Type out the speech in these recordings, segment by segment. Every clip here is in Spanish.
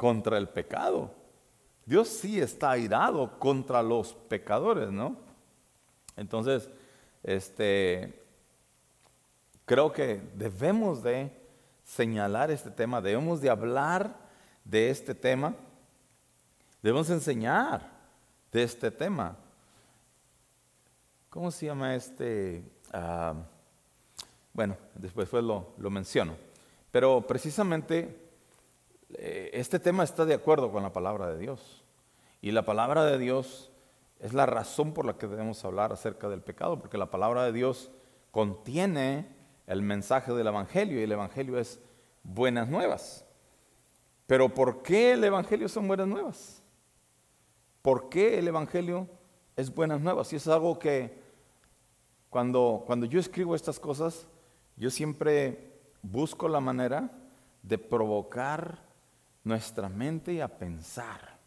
contra el pecado. Dios sí está airado contra los pecadores, ¿no? Entonces, creo que debemos de señalar este tema, debemos de hablar de este tema, debemos enseñar de este tema. ¿Cómo se llama bueno, después lo menciono. Pero precisamente este tema está de acuerdo con la palabra de Dios. Y la palabra de Dios es la razón por la que debemos hablar acerca del pecado, porque la palabra de Dios contiene el mensaje del Evangelio, y el Evangelio es buenas nuevas. Pero ¿por qué el Evangelio son buenas nuevas? ¿Por qué el Evangelio es buenas nuevas? Y es algo que cuando yo escribo estas cosas, yo siempre busco la manera de provocar nuestra mente a pensar.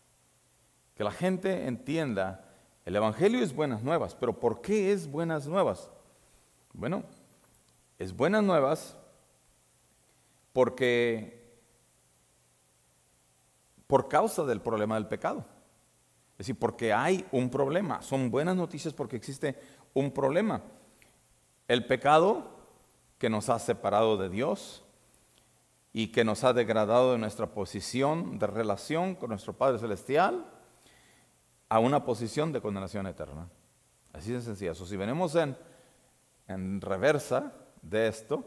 Que la gente entienda, el Evangelio es buenas nuevas, pero ¿por qué es buenas nuevas? Bueno, es buenas nuevas porque por causa del problema del pecado. Es decir, porque hay un problema. Son buenas noticias porque existe un problema. El pecado que nos ha separado de Dios y que nos ha degradado de nuestra posición de relación con nuestro Padre Celestial a una posición de condenación eterna. Así de sencillo. Si venimos en reversa de esto,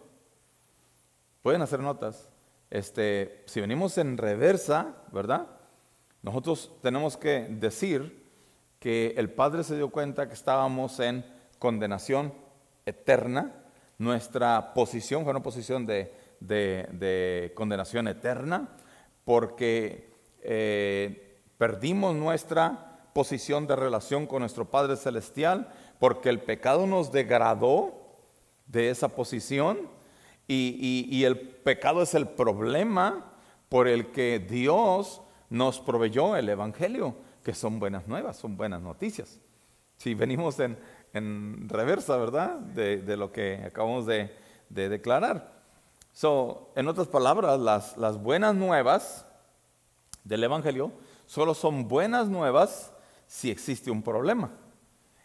pueden hacer notas. Si venimos en reversa, ¿verdad? Nosotros tenemos que decir que el Padre se dio cuenta que estábamos en condenación eterna. Nuestra posición fue una posición de condenación eterna porque perdimos nuestra posición de relación con nuestro Padre Celestial, porque el pecado nos degradó de esa posición y el pecado es el problema por el que Dios nos proveyó el Evangelio, que son buenas nuevas, son buenas noticias. Si venimos en reversa, ¿verdad? De lo que acabamos de declarar. En otras palabras, las buenas nuevas del Evangelio solo son buenas nuevas si existe un problema.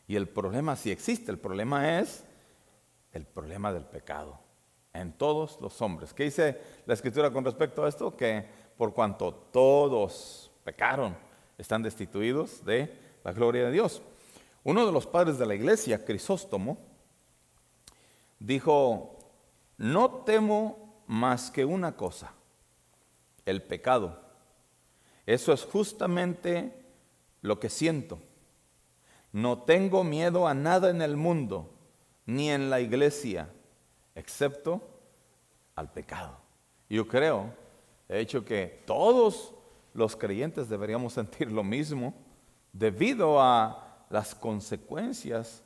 Y el problema sí existe. El problema es el problema del pecado en todos los hombres. ¿Qué dice la Escritura con respecto a esto? Que por cuanto todos pecaron, están destituidos de la gloria de Dios. Uno de los padres de la iglesia, Crisóstomo, dijo: no temo más que una cosa, el pecado. Eso es justamente lo que siento. No tengo miedo a nada en el mundo, ni en la iglesia, excepto al pecado. Yo creo, de hecho, que todos los creyentes deberíamos sentir lo mismo debido a las consecuencias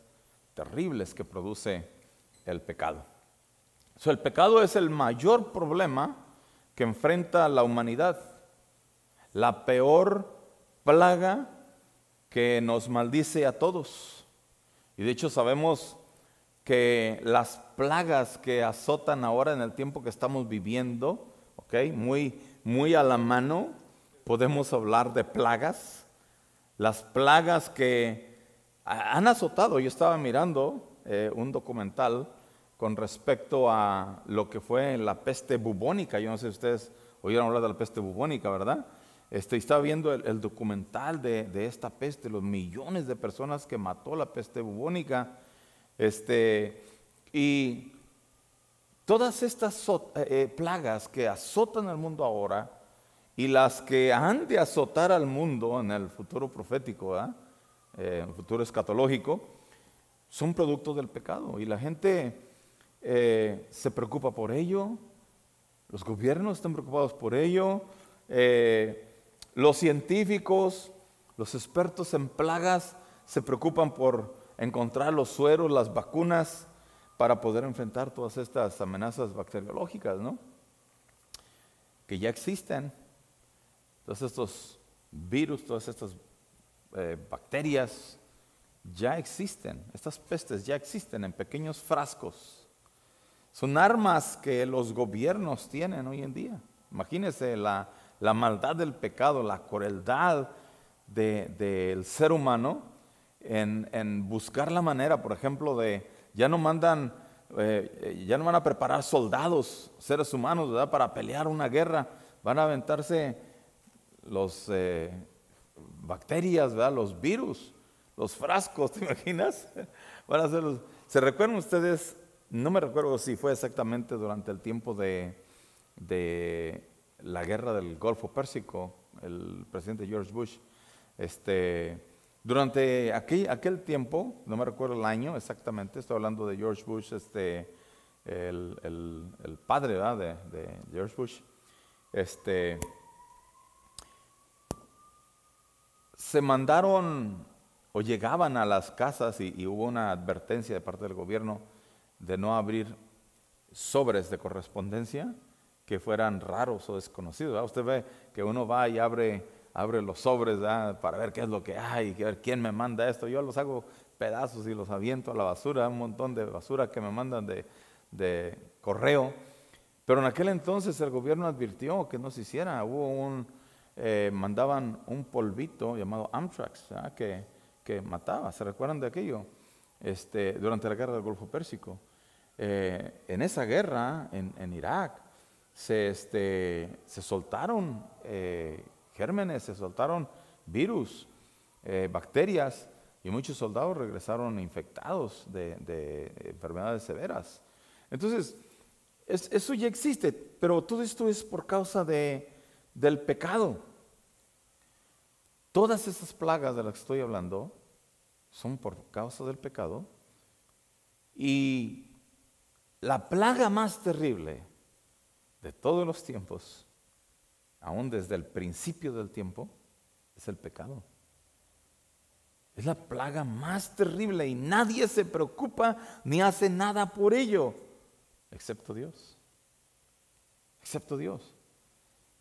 terribles que produce el pecado. El pecado es el mayor problema que enfrenta la humanidad, la peor plaga que nos maldice a todos. Y de hecho sabemos que las plagas que azotan ahora en el tiempo que estamos viviendo, muy a la mano, podemos hablar de plagas. Las plagas que han azotado. Yo estaba mirando un documental con respecto a lo que fue la peste bubónica. Yo no sé si ustedes oyeron hablar de la peste bubónica, ¿verdad? Estaba viendo el documental de esta peste, los millones de personas que mató la peste bubónica. Y todas estas plagas que azotan al mundo ahora y las que han de azotar al mundo en el futuro profético, ¿verdad? El futuro escatológico, son productos del pecado. Y la gente se preocupa por ello, los gobiernos están preocupados por ello, los científicos, los expertos en plagas se preocupan por encontrar los sueros, las vacunas para poder enfrentar todas estas amenazas bacteriológicas, ¿no? Que ya existen. Todos estos virus, todas estas bacterias ya existen. Estas pestes ya existen en pequeños frascos. Son armas que los gobiernos tienen hoy en día. Imagínense la la maldad del pecado, la crueldad del ser humano en buscar la manera, por ejemplo, ya no van a preparar soldados, seres humanos, ¿verdad?, para pelear una guerra. Van a aventarse los bacterias, ¿verdad?, los virus, los frascos, ¿te imaginas? Van a ser ¿Se recuerdan ustedes? No me recuerdo si fue exactamente durante el tiempo de la guerra del Golfo Pérsico, el presidente George Bush. Durante aquel tiempo, no me recuerdo el año exactamente, estoy hablando de George Bush, el padre, ¿verdad?, de George Bush. Se mandaron o llegaban a las casas y hubo una advertencia de parte del gobierno de no abrir sobres de correspondencia que fueran raros o desconocidos, ¿verdad? Usted ve que uno va y abre los sobres, ¿verdad?, para ver qué es lo que hay, ver quién me manda esto. Yo los hago pedazos y los aviento a la basura, un montón de basura que me mandan de correo. Pero en aquel entonces el gobierno advirtió que no se hiciera. Mandaban un polvito llamado Anthrax, ¿verdad?, que mataba. ¿Se recuerdan de aquello? Durante la guerra del Golfo Pérsico. En esa guerra, en Irak, se soltaron gérmenes, se soltaron virus, bacterias, y muchos soldados regresaron infectados de enfermedades severas. Entonces, eso ya existe, pero todo esto es por causa del pecado. Todas esas plagas de las que estoy hablando son por causa del pecado. Y la plaga más terrible de todos los tiempos, aún desde el principio del tiempo, es el pecado. Es la plaga más terrible y nadie se preocupa ni hace nada por ello, excepto Dios. Excepto Dios.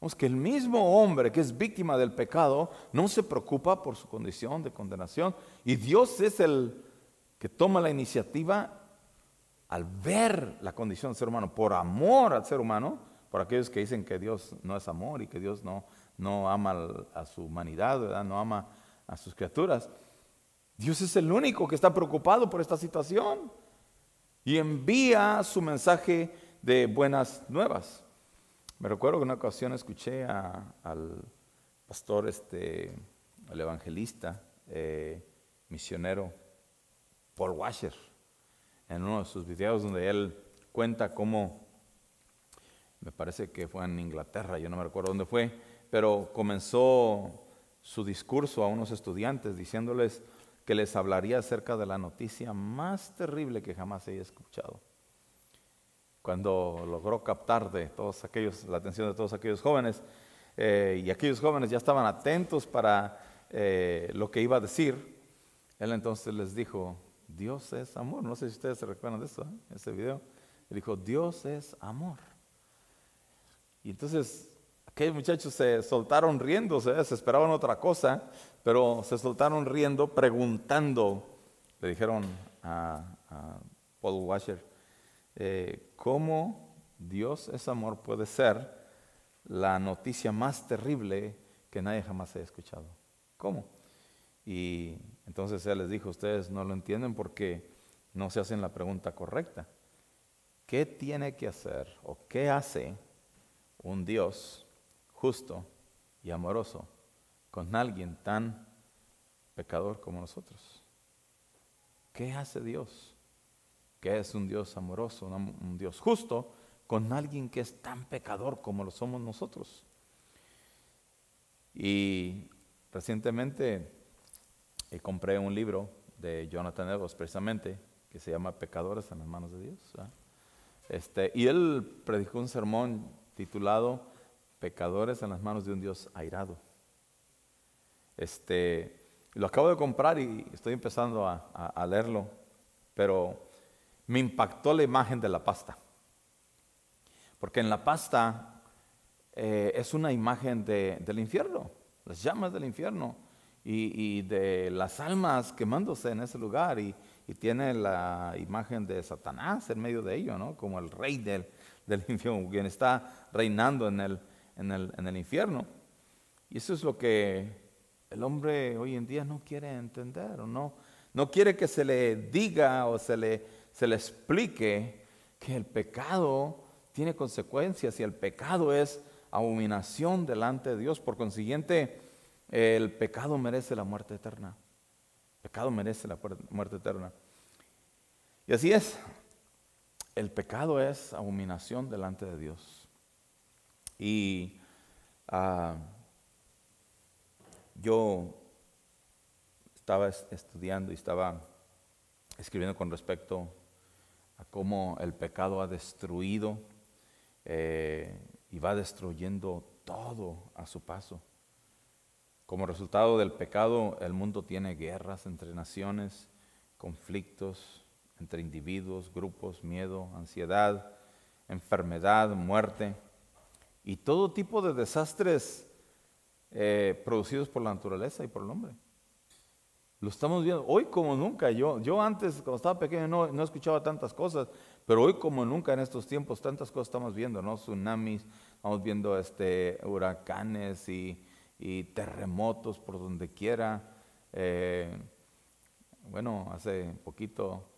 Vemos que el mismo hombre que es víctima del pecado no se preocupa por su condición de condenación, y Dios es el que toma la iniciativa al ver la condición del ser humano, por amor al ser humano, por aquellos que dicen que Dios no es amor y que Dios no ama a su humanidad, ¿verdad?, no ama a sus criaturas. Dios es el único que está preocupado por esta situación y envía su mensaje de buenas nuevas. Me recuerdo que en una ocasión escuché al pastor, al evangelista, misionero Paul Washer, en uno de sus videos donde él cuenta cómo, me parece que fue en Inglaterra, yo no me recuerdo dónde fue, pero comenzó su discurso a unos estudiantes diciéndoles que les hablaría acerca de la noticia más terrible que jamás haya escuchado. Cuando logró captar la atención de todos aquellos jóvenes, y aquellos jóvenes ya estaban atentos para lo que iba a decir, él entonces les dijo: Dios es amor. No sé si ustedes se recuerdan de eso, ese video. Él dijo: Dios es amor. Y entonces aquellos muchachos se soltaron riendo, se esperaban otra cosa, pero se soltaron riendo preguntando. Le dijeron a Paul Washer: ¿cómo Dios es amor puede ser la noticia más terrible que nadie jamás haya escuchado? ¿Cómo? Y entonces él les dijo: ustedes no lo entienden porque no se hacen la pregunta correcta. ¿Qué tiene que hacer o qué hace un Dios justo y amoroso con alguien tan pecador como nosotros? ¿Qué hace Dios? Que es un Dios amoroso, un Dios justo, con alguien que es tan pecador como lo somos nosotros. Y recientemente compré un libro de Jonathan Edwards, precisamente, que se llama Pecadores en las manos de Dios, ¿verdad? Y él predicó un sermón titulado Pecadores en las manos de un Dios airado. Lo acabo de comprar y estoy empezando a leerlo, pero me impactó la imagen de la pasta, porque en la pasta es una imagen del infierno, las llamas del infierno y de las almas quemándose en ese lugar, y tiene la imagen de Satanás en medio de ello, ¿no?, como el rey del infierno, quien está reinando en en el infierno. Y eso es lo que el hombre hoy en día no quiere entender, o no quiere que se le diga o se le explique que el pecado tiene consecuencias y el pecado es abominación delante de Dios. Por consiguiente, el pecado merece la muerte eterna. El pecado merece la muerte eterna. Y así es. El pecado es abominación delante de Dios. Y yo estaba estudiando y estaba escribiendo con respecto a cómo el pecado ha destruido y va destruyendo todo a su paso. Como resultado del pecado, el mundo tiene guerras entre naciones, conflictos entre individuos, grupos, miedo, ansiedad, enfermedad, muerte y todo tipo de desastres producidos por la naturaleza y por el hombre. Lo estamos viendo hoy como nunca. Yo antes, cuando estaba pequeño, no escuchaba tantas cosas, pero hoy como nunca en estos tiempos, tantas cosas estamos viendo, ¿no? Tsunamis, estamos viendo huracanes y terremotos por donde quiera. Bueno, hace poquito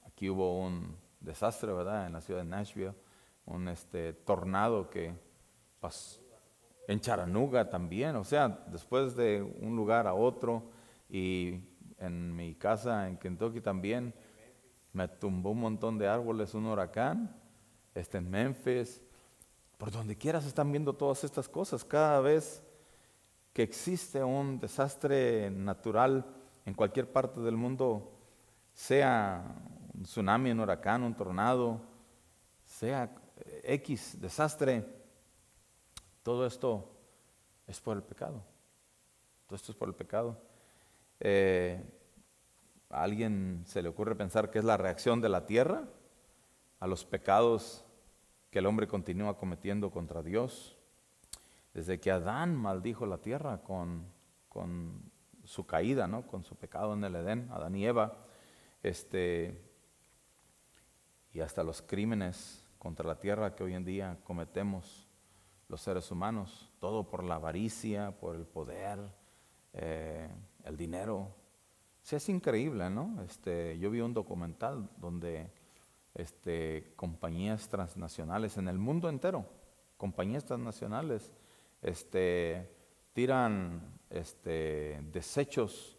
aquí hubo un desastre, ¿verdad? En la ciudad de Nashville, un tornado que pasó en Chattanooga también, o sea, después de un lugar a otro, y en mi casa en Kentucky también me tumbó un montón de árboles, un huracán, en Memphis, por donde quiera se están viendo todas estas cosas. Cada vez que existe un desastre natural en cualquier parte del mundo, sea un tsunami, un huracán, un tornado, sea X desastre, todo esto es por el pecado. Todo esto es por el pecado. ¿A alguien se le ocurre pensar que es la reacción de la tierra a los pecados que el hombre continúa cometiendo contra Dios? Desde que Adán maldijo la tierra con su caída, ¿no? Con su pecado en el Edén, Adán y Eva, y hasta los crímenes contra la tierra que hoy en día cometemos los seres humanos, todo por la avaricia, por el poder, el dinero. Sí, es increíble, ¿no? Yo vi un documental donde compañías transnacionales en el mundo entero, compañías transnacionales, tiran desechos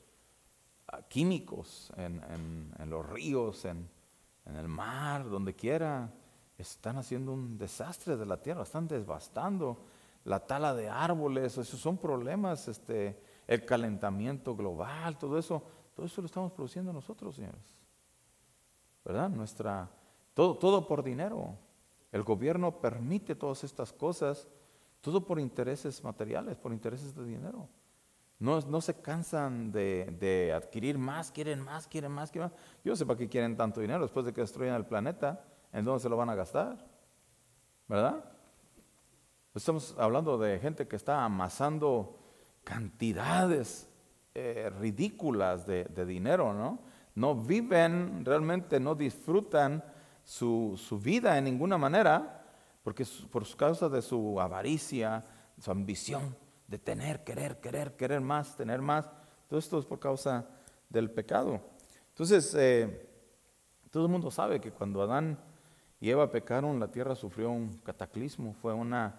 químicos en los ríos, en el mar, donde quiera. Están haciendo un desastre de la tierra, están devastando la tala de árboles. Esos son problemas, el calentamiento global, todo eso lo estamos produciendo nosotros, señores, ¿verdad? Todo por dinero. El gobierno permite todas estas cosas, todo por intereses materiales, por intereses de dinero. No se cansan de adquirir más, quieren más, quieren más, quieren más. Yo no sé para qué quieren tanto dinero después de que destruyan el planeta. ¿En dónde se lo van a gastar? ¿Verdad? Estamos hablando de gente que está amasando cantidades ridículas de dinero, ¿no? No viven, realmente no disfrutan su vida en ninguna manera, porque por causa de su avaricia, su ambición de tener, querer más, tener más. Todo esto es por causa del pecado. Entonces, todo el mundo sabe que cuando Adán y Eva pecaron, la tierra sufrió un cataclismo, fue una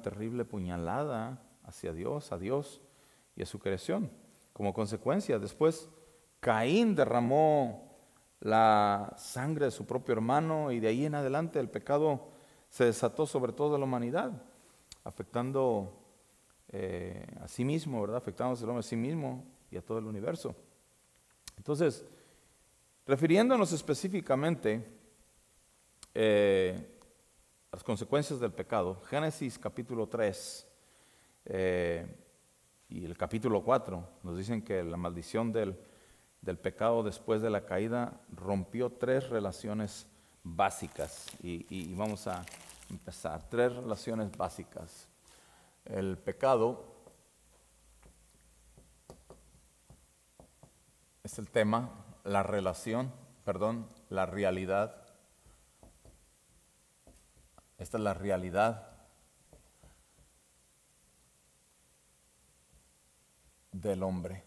terrible puñalada hacia Dios, a Dios y a su creación. Como consecuencia, después Caín derramó la sangre de su propio hermano y de ahí en adelante el pecado se desató sobre toda la humanidad, afectando a sí mismo, ¿verdad? Afectándose el hombre a sí mismo y a todo el universo. Entonces, refiriéndonos específicamente las consecuencias del pecado, Génesis capítulo 3 y el capítulo 4 nos dicen que la maldición del pecado después de la caída rompió 3 relaciones básicas y vamos a empezar. 3 relaciones básicas. El pecado es el tema, la realidad. Esta es la realidad del hombre.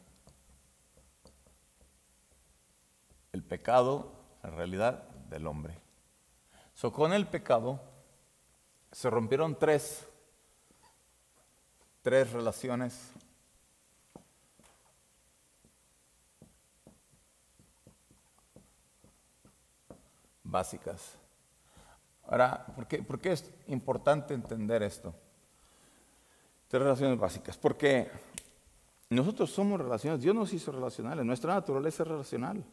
El pecado, en realidad, del hombre. Con el pecado se rompieron tres relaciones básicas. Ahora, ¿por qué es importante entender esto? Tres relaciones básicas. Porque nosotros somos relacionales. Dios nos hizo relacionales. Nuestra naturaleza es relacional.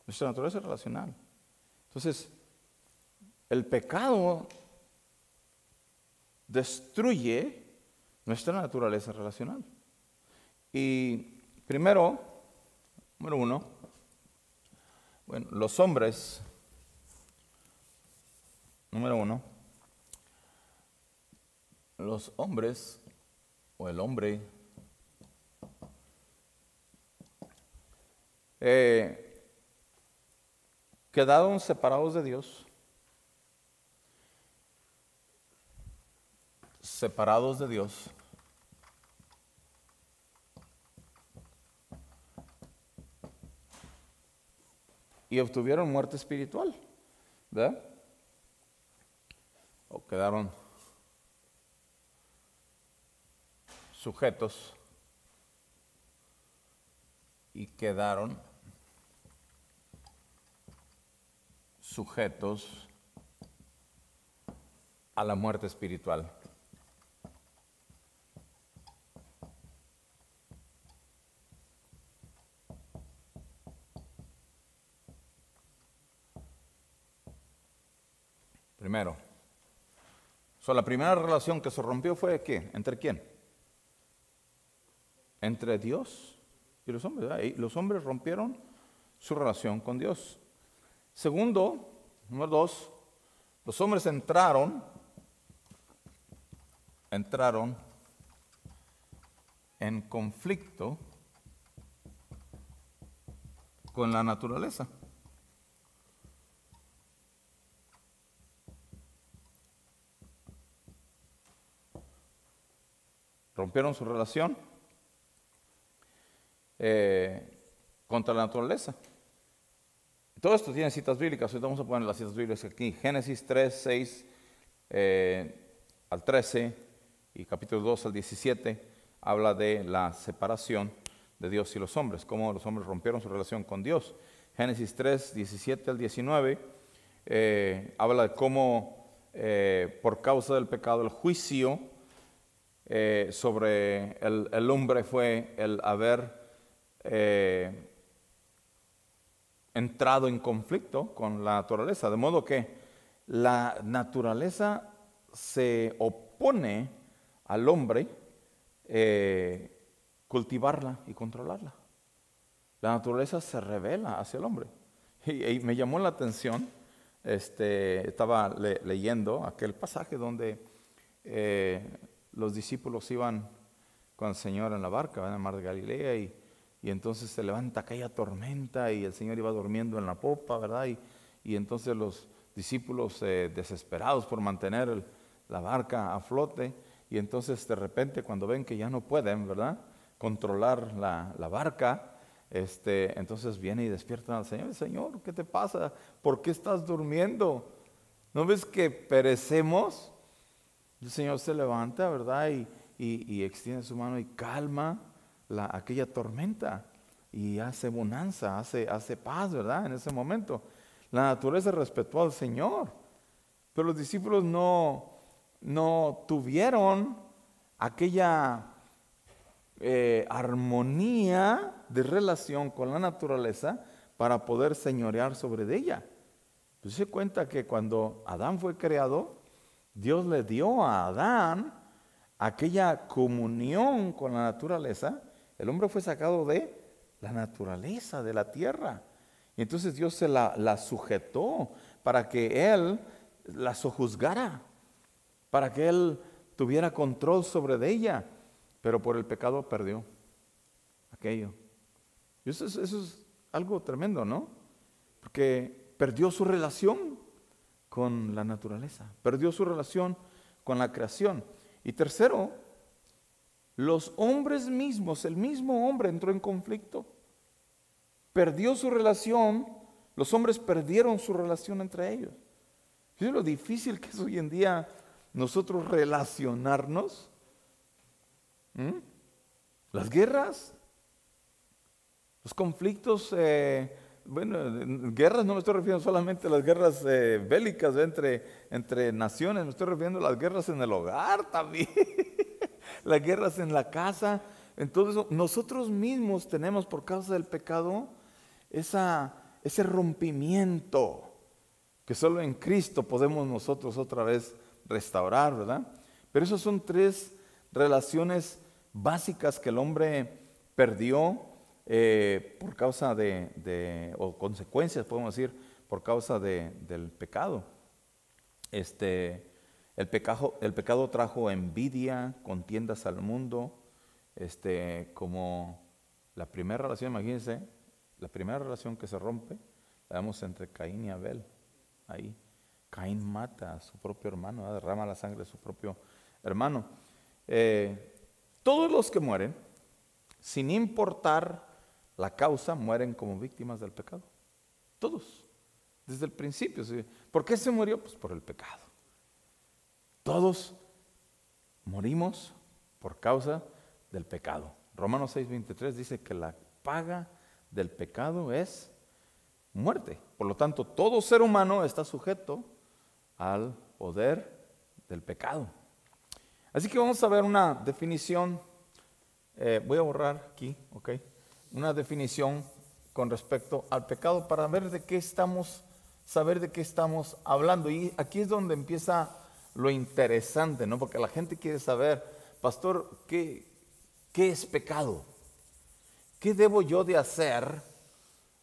Nuestra naturaleza es relacional. Entonces, el pecado destruye nuestra naturaleza relacional. Y primero, número uno, bueno, los hombres, número uno, los hombres o el hombre quedaron separados de Dios, y obtuvieron muerte espiritual, ¿verdad? O quedaron sujetos y quedaron sujetos a la muerte espiritual. Primero, la primera relación que se rompió fue ¿qué? ¿Entre quién? Entre Dios y los hombres, ¿verdad? Y los hombres rompieron su relación con Dios. Segundo, número dos, los hombres entraron en conflicto con la naturaleza. Rompieron su relación contra la naturaleza. Todo esto tiene citas bíblicas. Hoy vamos a poner las citas bíblicas aquí. Génesis 3, 6 al 13 y capítulo 2 al 17 habla de la separación de Dios y los hombres, cómo los hombres rompieron su relación con Dios. Génesis 3, 17 al 19 habla de cómo por causa del pecado el juicio sobre el hombre fue el haber entrado en conflicto con la naturaleza, de modo que la naturaleza se opone al hombre cultivarla y controlarla. La naturaleza se revela hacia el hombre. Y me llamó la atención, estaba leyendo aquel pasaje donde los discípulos iban con el Señor en la barca, en el mar de Galilea, y entonces se levanta aquella tormenta y el Señor iba durmiendo en la popa, ¿verdad? Y entonces los discípulos desesperados por mantener la barca a flote, y entonces de repente cuando ven que ya no pueden, ¿verdad?, controlar la barca, entonces viene y despiertan al Señor. Señor, ¿qué te pasa? ¿Por qué estás durmiendo? ¿No ves que perecemos? El Señor se levanta, ¿verdad? Y extiende su mano y calma aquella tormenta y hace bonanza, hace paz, ¿verdad? En ese momento la naturaleza respetó al Señor, pero los discípulos no tuvieron aquella armonía de relación con la naturaleza para poder señorear sobre ella. Pues se cuenta que cuando Adán fue creado, Dios le dio a Adán aquella comunión con la naturaleza. El hombre fue sacado de la naturaleza, de la tierra. Y entonces Dios se la sujetó para que Él la sojuzgara, para que Él tuviera control sobre ella. Pero por el pecado perdió aquello. Y eso es algo tremendo, ¿no? Porque perdió su relación con la naturaleza, perdió su relación con la creación. Y tercero, Los hombres mismos, el mismo hombre entró en conflicto, perdió su relación, los hombres perdieron su relación entre ellos. ¿Fíjense lo difícil que es hoy en día nosotros relacionarnos? Las guerras, los conflictos, guerras no me estoy refiriendo solamente a las guerras bélicas entre naciones, me estoy refiriendo a las guerras en el hogar también, las guerras en la casa. Entonces nosotros mismos tenemos por causa del pecado ese rompimiento que solo en Cristo podemos nosotros otra vez restaurar, ¿verdad? Pero esas son tres relaciones básicas que el hombre perdió por causa o consecuencias, podemos decir, por causa del pecado. El pecado trajo envidia, contiendas al mundo, como la primera relación, imagínense, la primera relación que se rompe, la vemos entre Caín y Abel. Ahí, Caín mata a su propio hermano, ¿verdad? Derrama la sangre de su propio hermano. Todos los que mueren, sin importar la causa, mueren como víctimas del pecado. Todos, desde el principio. ¿Sí? ¿Por qué se murió? Pues por el pecado. Todos morimos por causa del pecado. Romanos 6:23 dice que la paga del pecado es muerte. Por lo tanto, todo ser humano está sujeto al poder del pecado. Así que vamos a ver una definición. Voy a borrar aquí, ¿ok? Una definición con respecto al pecado para ver saber de qué estamos hablando. Y aquí es donde empieza lo interesante, ¿no? Porque la gente quiere saber, pastor, ¿qué es pecado? ¿Qué debo yo de hacer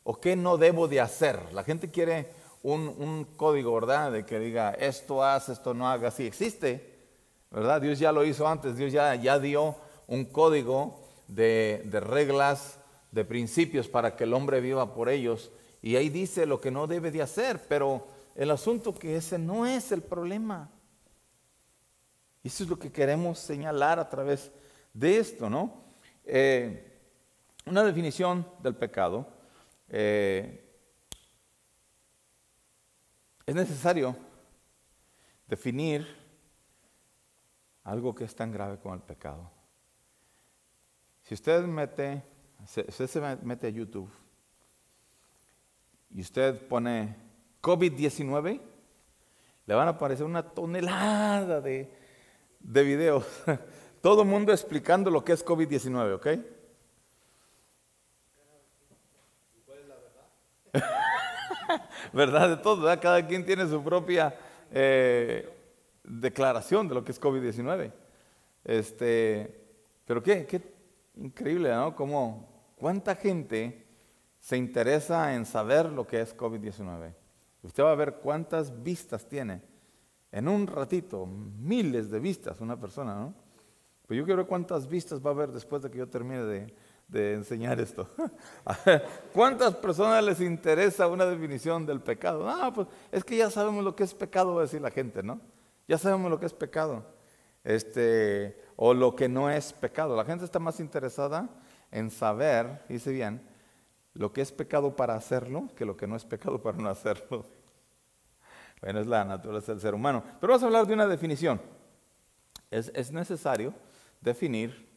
o qué no debo de hacer? La gente quiere un código, ¿verdad? De que diga, esto haz, esto no hagas. Sí existe, ¿verdad? Dios ya lo hizo antes, Dios ya dio un código de reglas, de principios para que el hombre viva por ellos. Y ahí dice lo que no debe de hacer, pero el asunto que ese no es el problema. Y eso es lo que queremos señalar a través de esto, ¿no? Una definición del pecado. Es necesario definir algo que es tan grave como el pecado. Si usted se mete a YouTube y usted pone COVID-19, le van a aparecer una tonelada de videos. Todo el mundo explicando lo que es COVID-19, ¿ok? ¿Verdad? De todo, ¿verdad? Cada quien tiene su propia declaración de lo que es COVID-19. Pero qué increíble, ¿no? ¿Cuánta gente se interesa en saber lo que es COVID-19? Usted va a ver cuántas vistas tiene. En un ratito, miles de vistas una persona, ¿no? Pues yo quiero ver cuántas vistas va a haber después de que yo termine de enseñar esto. ¿Cuántas personas les interesa una definición del pecado? Ah, pues es que ya sabemos lo que es pecado, va a decir la gente, ¿no? Ya sabemos lo que es pecado. O lo que no es pecado. La gente está más interesada en saber, dice bien, lo que es pecado para hacerlo que lo que no es pecado para no hacerlo. Bueno, es la naturaleza del ser humano. Pero vamos a hablar de una definición. Es necesario definir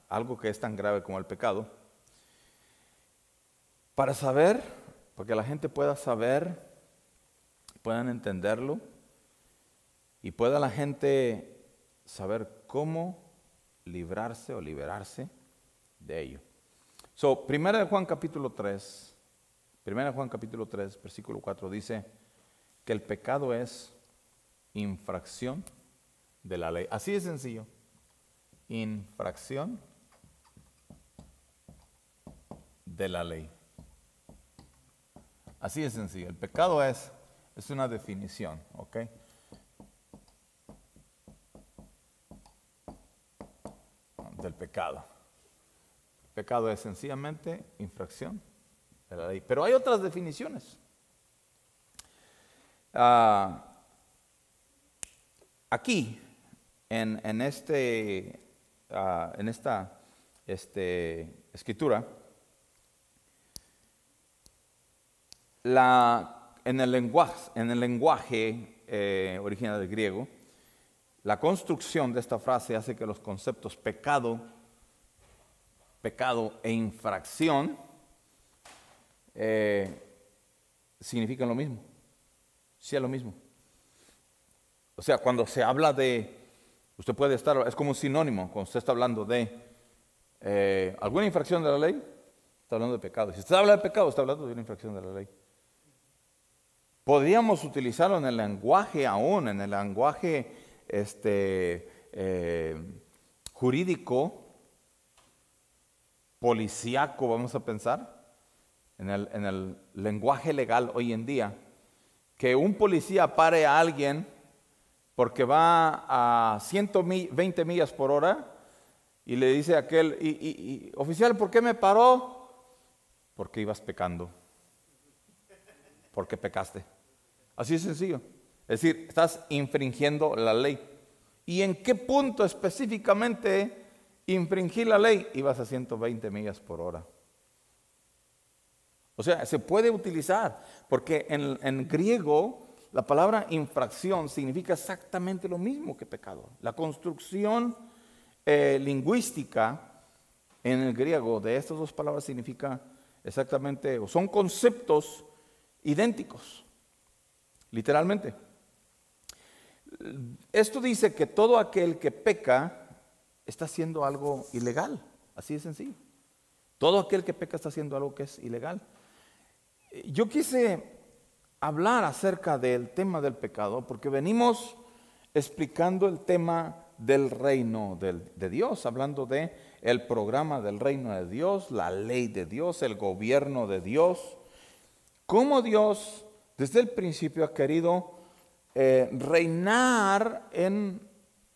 algo que es tan grave como el pecado para saber, porque la gente pueda saber, puedan entenderlo y pueda la gente saber cómo librarse o liberarse de ello. Primera de Juan capítulo 3, versículo 4 dice que el pecado es infracción de la ley. Así de sencillo. Infracción de la ley. Así de sencillo. El pecado es una definición, ¿ok? Del pecado. El pecado es sencillamente infracción de la ley. Pero hay otras definiciones. aquí, en esta escritura, en el lenguaje original del griego, la construcción de esta frase hace que los conceptos pecado e infracción significan lo mismo. Sí, es lo mismo. O sea, cuando se habla de, usted puede estar, es como un sinónimo, cuando usted está hablando de alguna infracción de la ley, está hablando de pecado. Si usted habla de pecado, está hablando de una infracción de la ley. Podríamos utilizarlo en el lenguaje aún, en el lenguaje jurídico, policíaco, vamos a pensar, en el lenguaje legal hoy en día, que un policía pare a alguien porque va a 120 millas por hora y le dice a aquel, oficial, ¿por qué me paró? Porque ibas pecando. Porque pecaste. Así de sencillo. Es decir, estás infringiendo la ley. ¿Y en qué punto específicamente infringir la ley? Ibas a 120 millas por hora. O sea, se puede utilizar, porque en griego la palabra infracción significa exactamente lo mismo que pecado. La construcción lingüística en el griego de estas dos palabras significa exactamente, o son conceptos idénticos, literalmente. Esto dice que todo aquel que peca está haciendo algo ilegal, así de sencillo. Todo aquel que peca está haciendo algo que es ilegal. Yo quise hablar acerca del tema del pecado porque venimos explicando el tema del reino de Dios, hablando de el programa del reino de Dios, la ley de Dios, el gobierno de Dios, cómo Dios desde el principio ha querido reinar en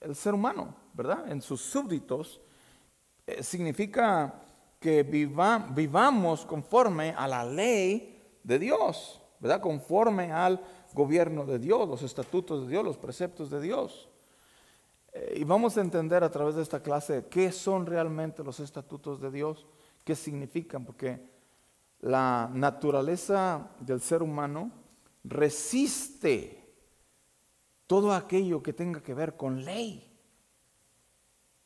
el ser humano, ¿verdad? En sus súbditos. Significa que vivamos conforme a la ley de Dios, ¿verdad? Conforme al gobierno de Dios, los estatutos de Dios, los preceptos de Dios. Y vamos a entender a través de esta clase qué son realmente los estatutos de Dios, qué significan, porque la naturaleza del ser humano resiste todo aquello que tenga que ver con ley,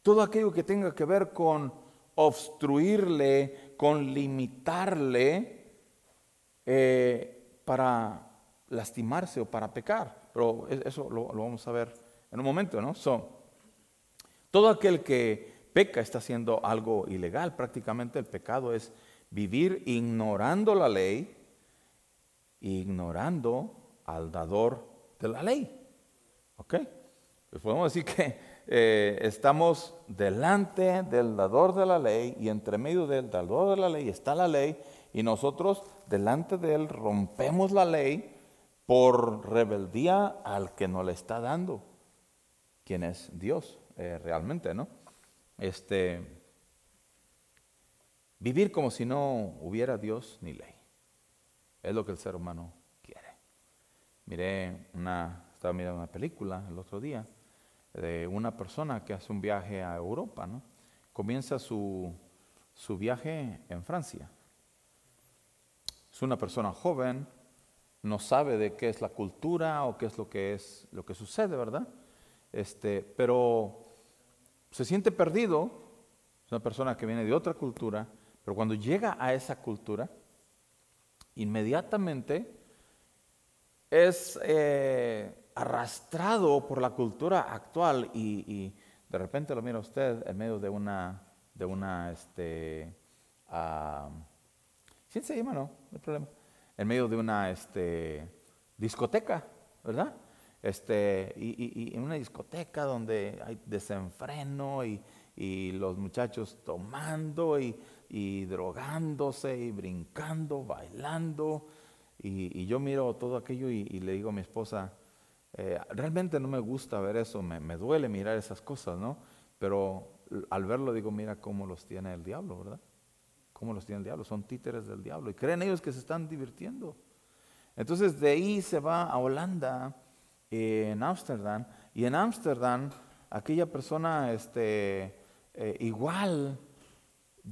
todo aquello que tenga que ver con obstruirle, con limitarle para lastimarse o para pecar. Pero eso lo vamos a ver en un momento, ¿no? Todo aquel que peca está haciendo algo ilegal. Prácticamente el pecado es vivir ignorando la ley, ignorando al dador de la ley. ¿Ok? Pues podemos decir que estamos delante del dador de la ley y entre medio del dador de la ley está la ley y nosotros delante de él rompemos la ley por rebeldía al que nos la está dando, quien es Dios realmente, ¿no? Vivir como si no hubiera Dios ni ley es lo que el ser humano quiere. Estaba mirando una película el otro día de una persona que hace un viaje a Europa, ¿no? Comienza su viaje en Francia. Es una persona joven, no sabe de qué es la cultura o qué es lo que sucede, ¿verdad? Pero se siente perdido. Es una persona que viene de otra cultura, pero cuando llega a esa cultura, inmediatamente es arrastrado por la cultura actual y de repente lo mira usted en medio de una ¿sí se llama? No hay problema. En medio de una discoteca, ¿verdad? Y en una discoteca donde hay desenfreno y los muchachos tomando y drogándose y brincando, bailando. Y yo miro todo aquello y le digo a mi esposa, realmente no me gusta ver eso, me duele mirar esas cosas, ¿no? Pero al verlo digo, mira cómo los tiene el diablo, ¿verdad? Cómo los tiene el diablo, son títeres del diablo y creen ellos que se están divirtiendo. Entonces de ahí se va a Holanda, en Ámsterdam, Y en Ámsterdam, aquella persona igual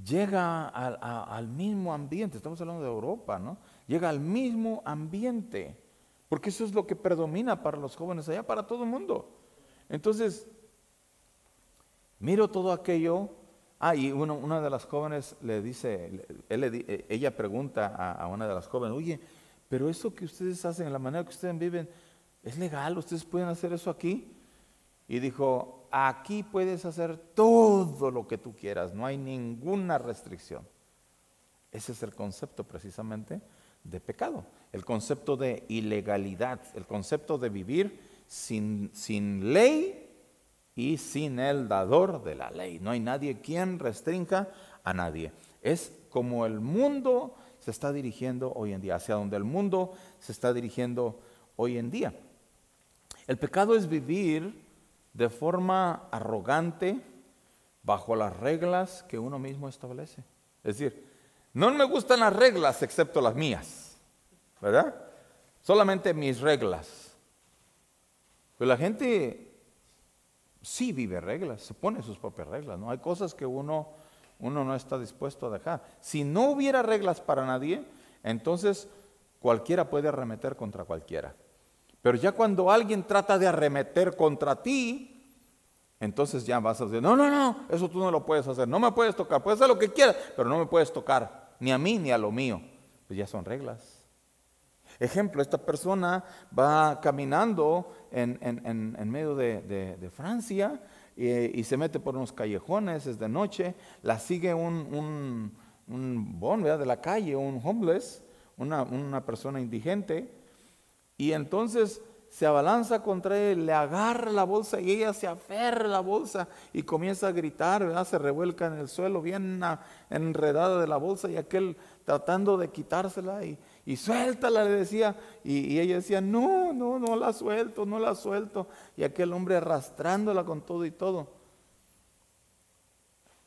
llega al mismo ambiente. Estamos hablando de Europa, ¿no? Llega al mismo ambiente, porque eso es lo que predomina para los jóvenes allá, para todo el mundo. Entonces, miro todo aquello. Y una de las jóvenes le dice, ella pregunta a una de las jóvenes, oye, pero eso que ustedes hacen, la manera que ustedes viven, ¿es legal? ¿Ustedes pueden hacer eso aquí? Y dijo, aquí puedes hacer todo lo que tú quieras, no hay ninguna restricción. Ese es el concepto precisamente de pecado, el concepto de ilegalidad, el concepto de vivir sin ley y sin el dador de la ley. No hay nadie quien restrinja a nadie. Es como el mundo se está dirigiendo hoy en día, hacia donde el mundo se está dirigiendo hoy en día. El pecado es vivir de forma arrogante bajo las reglas que uno mismo establece. Es decir, no me gustan las reglas excepto las mías, ¿verdad? Solamente mis reglas. Pero la gente sí vive reglas, se pone sus propias reglas, ¿no? Hay cosas que uno no está dispuesto a dejar. Si no hubiera reglas para nadie, entonces cualquiera puede arremeter contra cualquiera. Pero ya cuando alguien trata de arremeter contra ti, entonces ya vas a decir, no, eso tú no lo puedes hacer, no me puedes tocar, puedes hacer lo que quieras, pero no me puedes tocar, ni a mí ni a lo mío. Pues ya son reglas. Ejemplo, esta persona va caminando en medio de Francia y se mete por unos callejones, es de noche, la sigue un bon, ¿verdad?, de la calle, un homeless, una persona indigente, y entonces se abalanza contra él, le agarra la bolsa y ella se aferra a la bolsa y comienza a gritar, ¿verdad? Se revuelca en el suelo bien enredada de la bolsa y aquel tratando de quitársela y suéltala, le decía, y ella decía, no la suelto, y aquel hombre arrastrándola con todo y todo.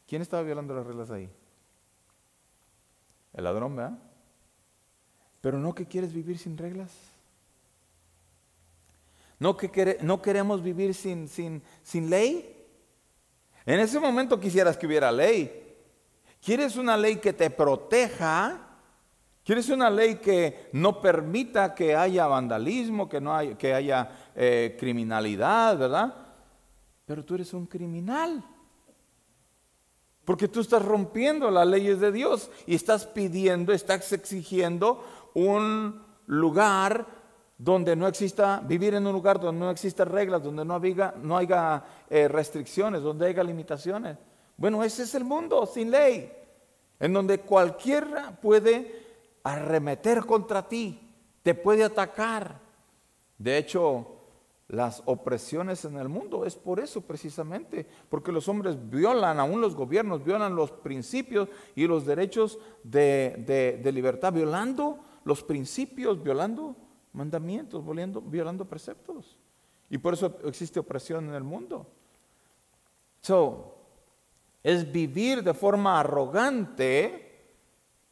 ¿Quién estaba violando las reglas ahí? El ladrón, ¿verdad? Pero no que quieres vivir sin reglas. No queremos vivir sin ley. En ese momento quisieras que hubiera ley. ¿Quieres una ley que te proteja? ¿Quieres una ley que no permita que haya vandalismo, que haya criminalidad, verdad? Pero tú eres un criminal. Porque tú estás rompiendo las leyes de Dios y estás exigiendo un lugar donde no exista, vivir en un lugar donde no existan reglas, donde no haya restricciones, donde haya limitaciones. Bueno, ese es el mundo sin ley, en donde cualquiera puede arremeter contra ti, te puede atacar. De hecho, las opresiones en el mundo es por eso precisamente, porque los hombres violan, aún los gobiernos violan los principios y los derechos de libertad, violando los principios, violando mandamientos, violando preceptos. Y por eso existe opresión en el mundo. Es vivir de forma arrogante,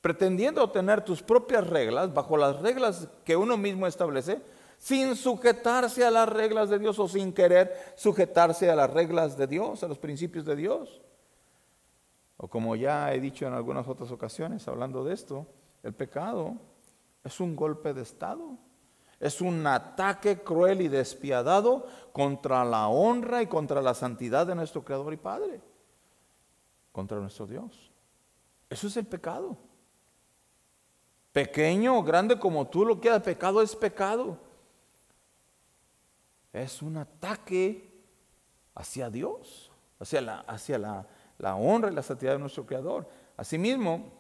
pretendiendo tener tus propias reglas, bajo las reglas que uno mismo establece, sin sujetarse a las reglas de Dios o sin querer sujetarse a las reglas de Dios, a los principios de Dios. O como ya he dicho en algunas otras ocasiones, hablando de esto, el pecado es un golpe de estado. Es un ataque cruel y despiadado contra la honra y contra la santidad de nuestro Creador y Padre, contra nuestro Dios. Eso es el pecado. Pequeño o grande como tú lo quieras, pecado es pecado. Es un ataque hacia Dios, hacia la honra y la santidad de nuestro Creador. Asimismo,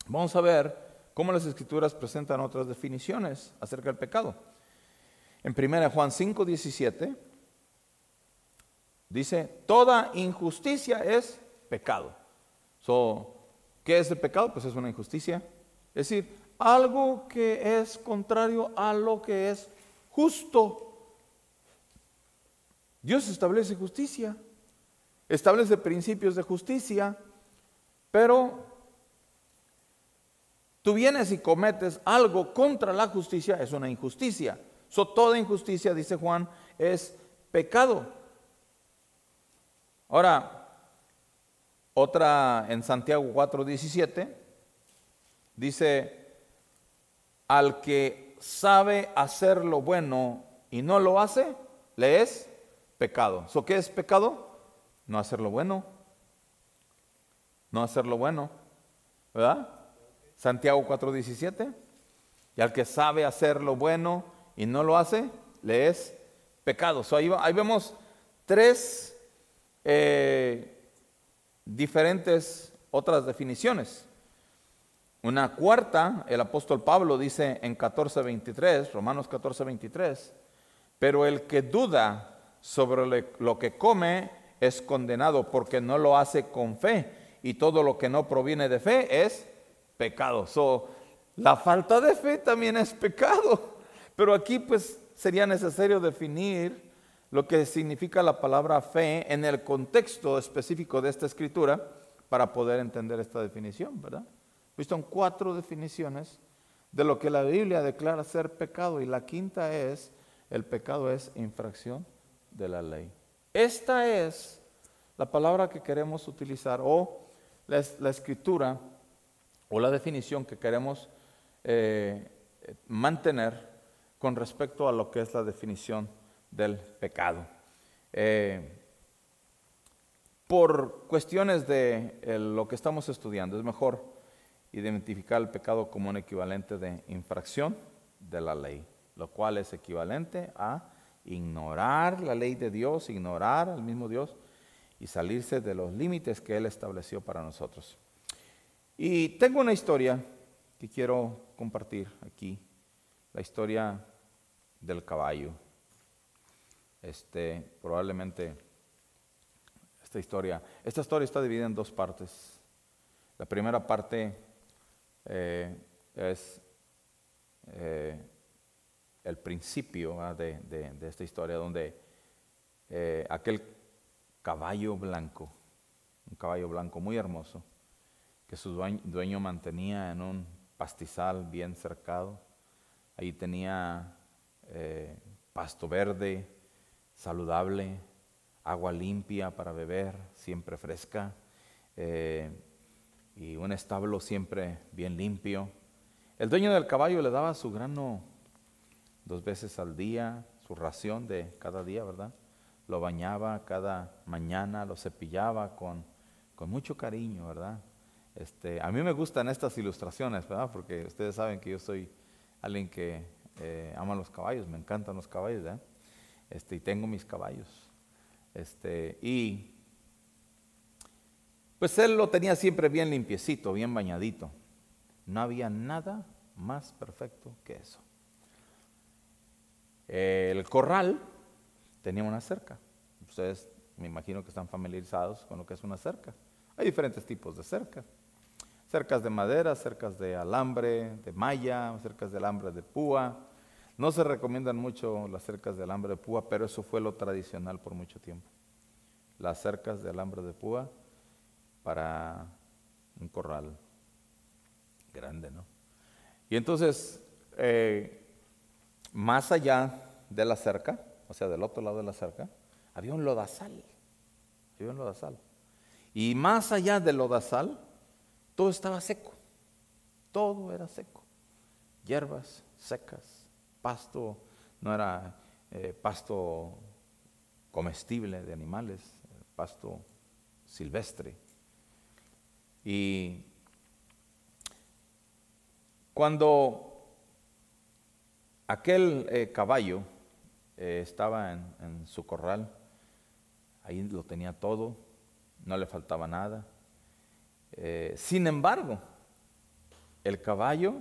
vamos a ver cómo las Escrituras presentan otras definiciones acerca del pecado. En 1 Juan 5:17 dice, toda injusticia es pecado. ¿Qué es el pecado? Pues es una injusticia. Es decir, algo que es contrario a lo que es justo. Dios establece justicia, establece principios de justicia, pero tú vienes y cometes algo contra la justicia, es una injusticia. Toda injusticia, dice Juan, es pecado. Ahora, otra en Santiago 4:17 dice, al que sabe hacer lo bueno y no lo hace, le es pecado. ¿So qué es pecado? No hacer lo bueno. No hacer lo bueno, ¿verdad? Santiago 4:17. Y al que sabe hacer lo bueno y no lo hace, le es pecado. So ahí vemos tres diferentes otras definiciones. Una cuarta, el apóstol Pablo dice en 14:23, Romanos 14:23, pero el que duda sobre lo que come es condenado porque no lo hace con fe, y todo lo que no proviene de fe es pecado. So, la falta de fe también es pecado, pero aquí pues sería necesario definir lo que significa la palabra fe en el contexto específico de esta escritura para poder entender esta definición, ¿verdad? Pues son 4 definiciones de lo que la Biblia declara ser pecado, y la quinta es, el pecado es infracción de la ley. Esta es la palabra que queremos utilizar, o la escritura, o la definición que queremos mantener con respecto a lo que es la definición del pecado. Por cuestiones de lo que estamos estudiando, es mejor identificar el pecado como un equivalente de infracción de la ley, lo cual es equivalente a ignorar la ley de Dios, ignorar al mismo Dios y salirse de los límites que Él estableció para nosotros. Y tengo una historia que quiero compartir aquí, la historia del caballo. Probablemente esta historia está dividida en 2 partes. La primera parte es el principio de esta historia, donde aquel caballo blanco, un caballo blanco muy hermoso, que su dueño mantenía en un pastizal bien cercado. Ahí tenía pasto verde, saludable, agua limpia para beber, siempre fresca, y un establo siempre bien limpio. El dueño del caballo le daba su grano 2 veces al día, su ración de cada día, ¿verdad? Lo bañaba cada mañana, lo cepillaba con mucho cariño, ¿verdad? A mí me gustan estas ilustraciones, ¿verdad? Porque ustedes saben que yo soy alguien que ama los caballos, me encantan los caballos, ¿verdad? Y tengo mis caballos. Y pues él lo tenía siempre bien limpiecito, bien bañadito. No había nada más perfecto que eso. El corral tenía una cerca. Ustedes me imagino que están familiarizados con lo que es una cerca. Hay diferentes tipos de cerca. Cercas de madera, cercas de alambre, de malla, cercas de alambre de púa. No se recomiendan mucho las cercas de alambre de púa, pero eso fue lo tradicional por mucho tiempo. Las cercas de alambre de púa para un corral grande, ¿no? Y entonces, más allá de la cerca, o sea, del otro lado de la cerca, había un lodazal. Había un lodazal. Y más allá del lodazal, todo estaba seco. Todo era seco. Hierbas secas, pasto, no era pasto comestible de animales, pasto silvestre. Y cuando aquel caballo estaba en su corral, ahí lo tenía todo, no le faltaba nada. Sin embargo, el caballo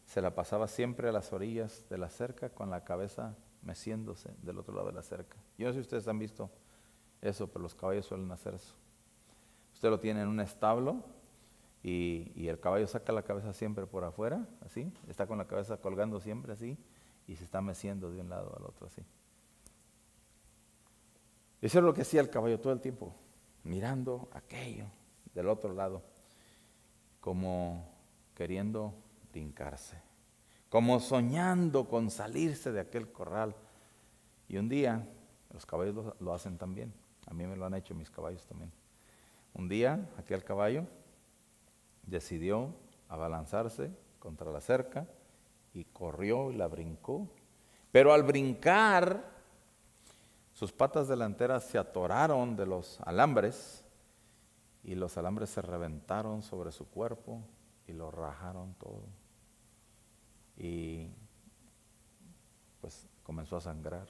se la pasaba siempre a las orillas de la cerca con la cabeza meciéndose del otro lado de la cerca. Yo no sé si ustedes han visto eso, pero los caballos suelen hacer eso. Usted lo tiene en un establo y el caballo saca la cabeza siempre por afuera, así, está con la cabeza colgando siempre así y se está meciendo de un lado al otro así. Eso es lo que hacía el caballo todo el tiempo, mirando aquello del otro lado, como queriendo brincarse, como soñando con salirse de aquel corral. Y un día Los caballos lo hacen también. A mí me lo han hecho mis caballos también. Un día, aquel caballo decidió abalanzarse contra la cerca y corrió y la brincó. Pero al brincar, sus patas delanteras se atoraron de los alambres y los alambres se reventaron sobre su cuerpo y lo rajaron todo. Y pues comenzó a sangrar.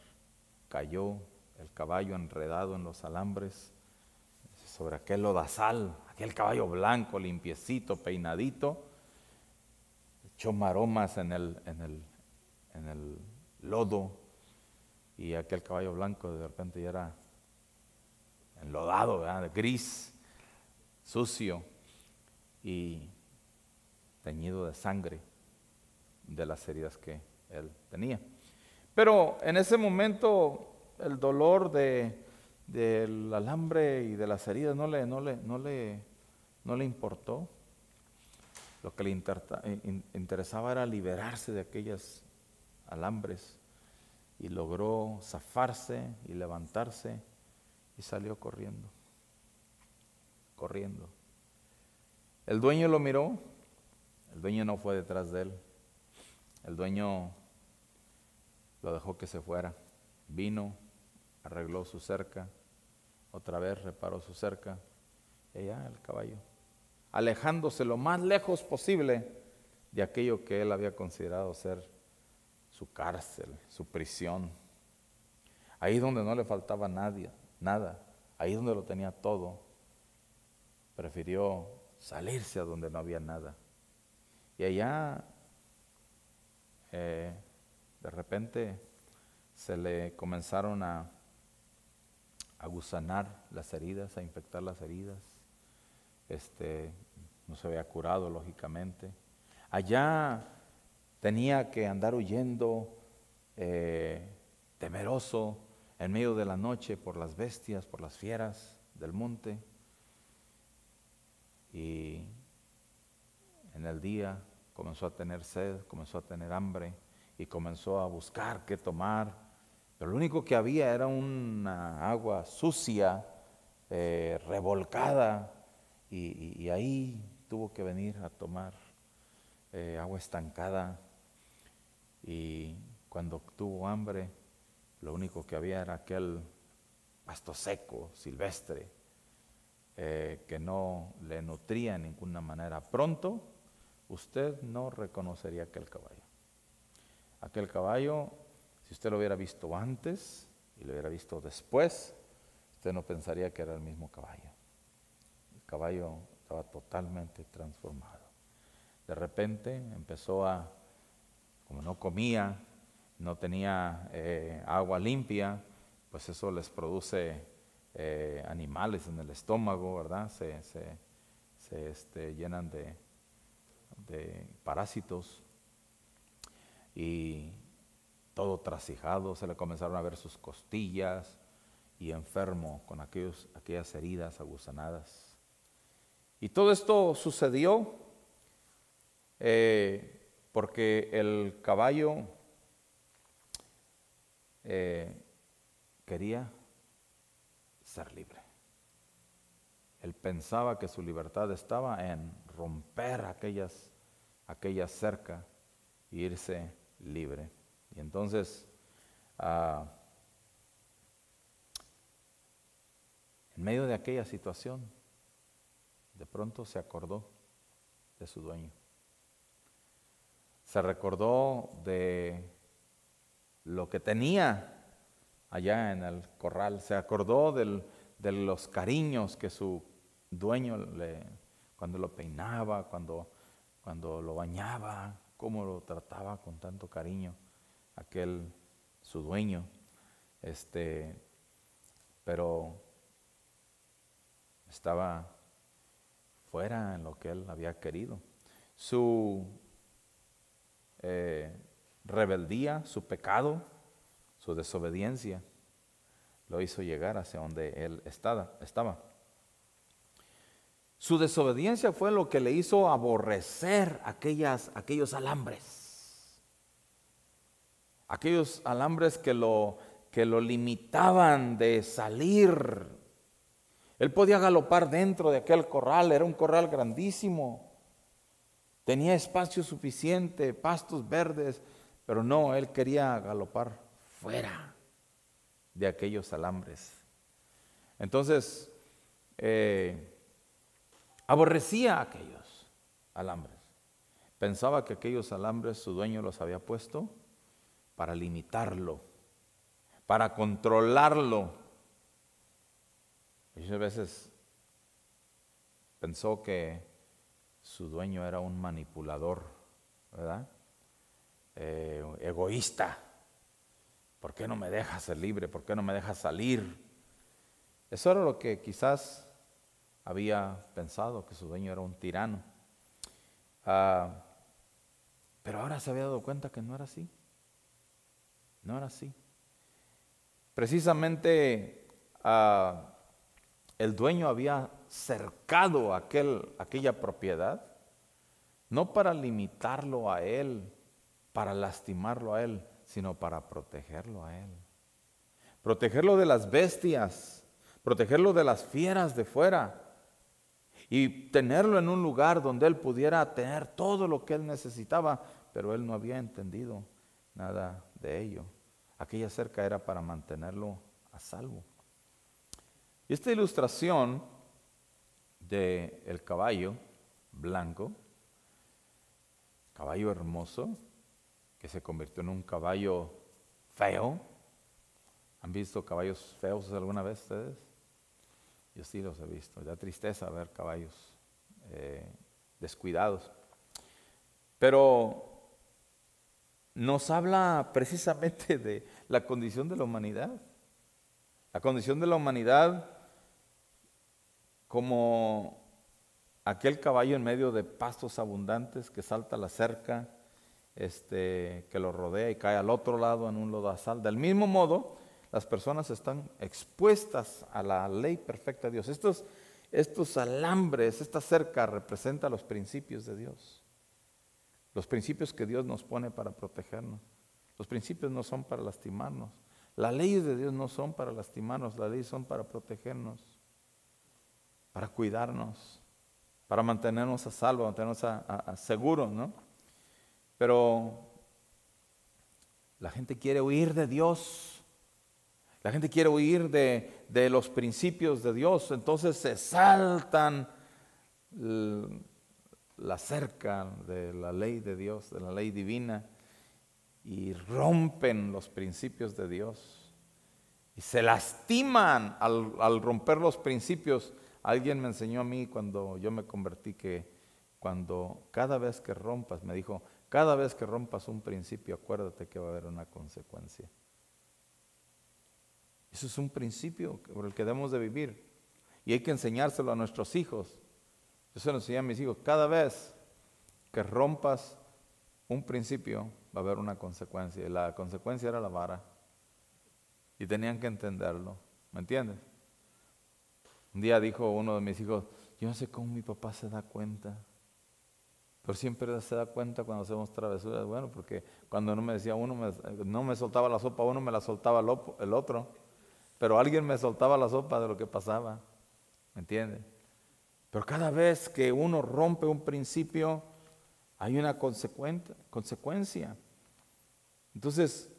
Cayó el caballo enredado en los alambres sobre aquel lodazal, aquel caballo blanco, limpiecito, peinadito, echó maromas en el lodo, y aquel caballo blanco de repente ya era enlodado, ¿verdad? Gris, sucio y teñido de sangre de las heridas que él tenía. Pero en ese momento el dolor del alambre y de las heridas no le importó. Lo que le interesaba era liberarse de aquellos alambres, y logró zafarse y levantarse y salió corriendo. El dueño lo miró, el dueño no fue detrás de él, el dueño lo dejó que se fuera. Vino, arregló su cerca, otra vez reparó su cerca, y ya el caballo, alejándose lo más lejos posible de aquello que él había considerado ser su cárcel, su prisión. Ahí donde no le faltaba nada, ahí donde lo tenía todo, prefirió salirse a donde no había nada. Y allá, de repente, se le comenzaron a gusanar las heridas, a infectar las heridas. No se había curado, lógicamente. Allá tenía que andar huyendo, temeroso, en medio de la noche, por las bestias, por las fieras del monte. Y en el día comenzó a tener sed, comenzó a tener hambre, y comenzó a buscar qué tomar. Pero lo único que había era una agua sucia, revolcada, y ahí tuvo que venir a tomar agua estancada. Y cuando tuvo hambre, lo único que había era aquel pasto seco, silvestre, que no le nutría en ninguna manera. Pronto usted no reconocería aquel caballo. Aquel caballo, si usted lo hubiera visto antes y lo hubiera visto después, usted no pensaría que era el mismo caballo. El caballo estaba totalmente transformado. De repente empezó como no comía, no tenía agua limpia, pues eso les produce animales en el estómago, ¿verdad? Se llenan de parásitos, y todo trasijado, se le comenzaron a ver sus costillas, y enfermo con aquellas heridas agusanadas. Y todo esto sucedió porque el caballo quería ser libre. Él pensaba que su libertad estaba en romper aquella cerca e irse libre. Y entonces, en medio de aquella situación, de pronto se acordó de su dueño. Se recordó de lo que tenía allá en el corral. Se acordó de los cariños que su dueño cuando lo peinaba, cuando lo bañaba, cómo lo trataba con tanto cariño su dueño. Pero estaba fuera en lo que él había querido. Su rebeldía, su pecado, su desobediencia lo hizo llegar hacia donde él estaba. Su desobediencia fue lo que le hizo aborrecer aquellos alambres. Aquellos alambres que lo que lo limitaban de salir. Él podía galopar dentro de aquel corral, era un corral grandísimo. Tenía espacio suficiente, pastos verdes, pero no, él quería galopar fuera de aquellos alambres. Entonces, aborrecía aquellos alambres. Pensaba que aquellos alambres su dueño los había puesto para limitarlo, para controlarlo. Muchas veces pensó que su dueño era un manipulador, ¿verdad? Egoísta. ¿Por qué no me dejas ser libre? ¿Por qué no me dejas salir? Eso era lo que quizás había pensado, que su dueño era un tirano. Pero ahora se había dado cuenta que no era así. No era así. Precisamente el dueño había cercado aquella propiedad, no para limitarlo a él, para lastimarlo a él, sino para protegerlo a él. Protegerlo de las bestias, protegerlo de las fieras de fuera y tenerlo en un lugar donde él pudiera tener todo lo que él necesitaba, pero él no había entendido nada de ello. Aquella cerca era para mantenerlo a salvo. Y esta ilustración del caballo blanco, caballo hermoso, que se convirtió en un caballo feo. ¿Han visto caballos feos alguna vez ustedes? Yo sí los he visto. Da tristeza ver caballos descuidados. Pero nos habla precisamente de la condición de la humanidad. La condición de la humanidad como aquel caballo en medio de pastos abundantes que salta la cerca, que lo rodea y cae al otro lado en un lodazal. Del mismo modo, las personas están expuestas a la ley perfecta de Dios. Estos alambres, esta cerca representa los principios de Dios. Los principios que Dios nos pone para protegernos. Los principios no son para lastimarnos. Las leyes de Dios no son para lastimarnos, las leyes son para protegernos, para cuidarnos, para mantenernos a salvo, mantenernos a seguros, ¿no? Pero la gente quiere huir de Dios, la gente quiere huir de los principios de Dios, entonces se saltan la cerca de la ley de Dios, de la ley divina, y rompen los principios de Dios y se lastiman al romper los principios. Alguien me enseñó a mí cuando yo me convertí que cada vez que rompas, me dijo, cada vez que rompas un principio, acuérdate que va a haber una consecuencia. Eso es un principio por el que debemos de vivir y hay que enseñárselo a nuestros hijos. Yo se lo enseñé a mis hijos, cada vez que rompas un principio va a haber una consecuencia, y la consecuencia era la vara y tenían que entenderlo, ¿me entiendes? Un día dijo uno de mis hijos, yo no sé cómo mi papá se da cuenta, pero siempre se da cuenta cuando hacemos travesuras. Bueno, porque cuando no me decía uno, no me soltaba la sopa uno, me la soltaba el otro, pero alguien me soltaba la sopa de lo que pasaba, ¿me entiendes? Pero cada vez que uno rompe un principio, hay una consecuencia. Entonces,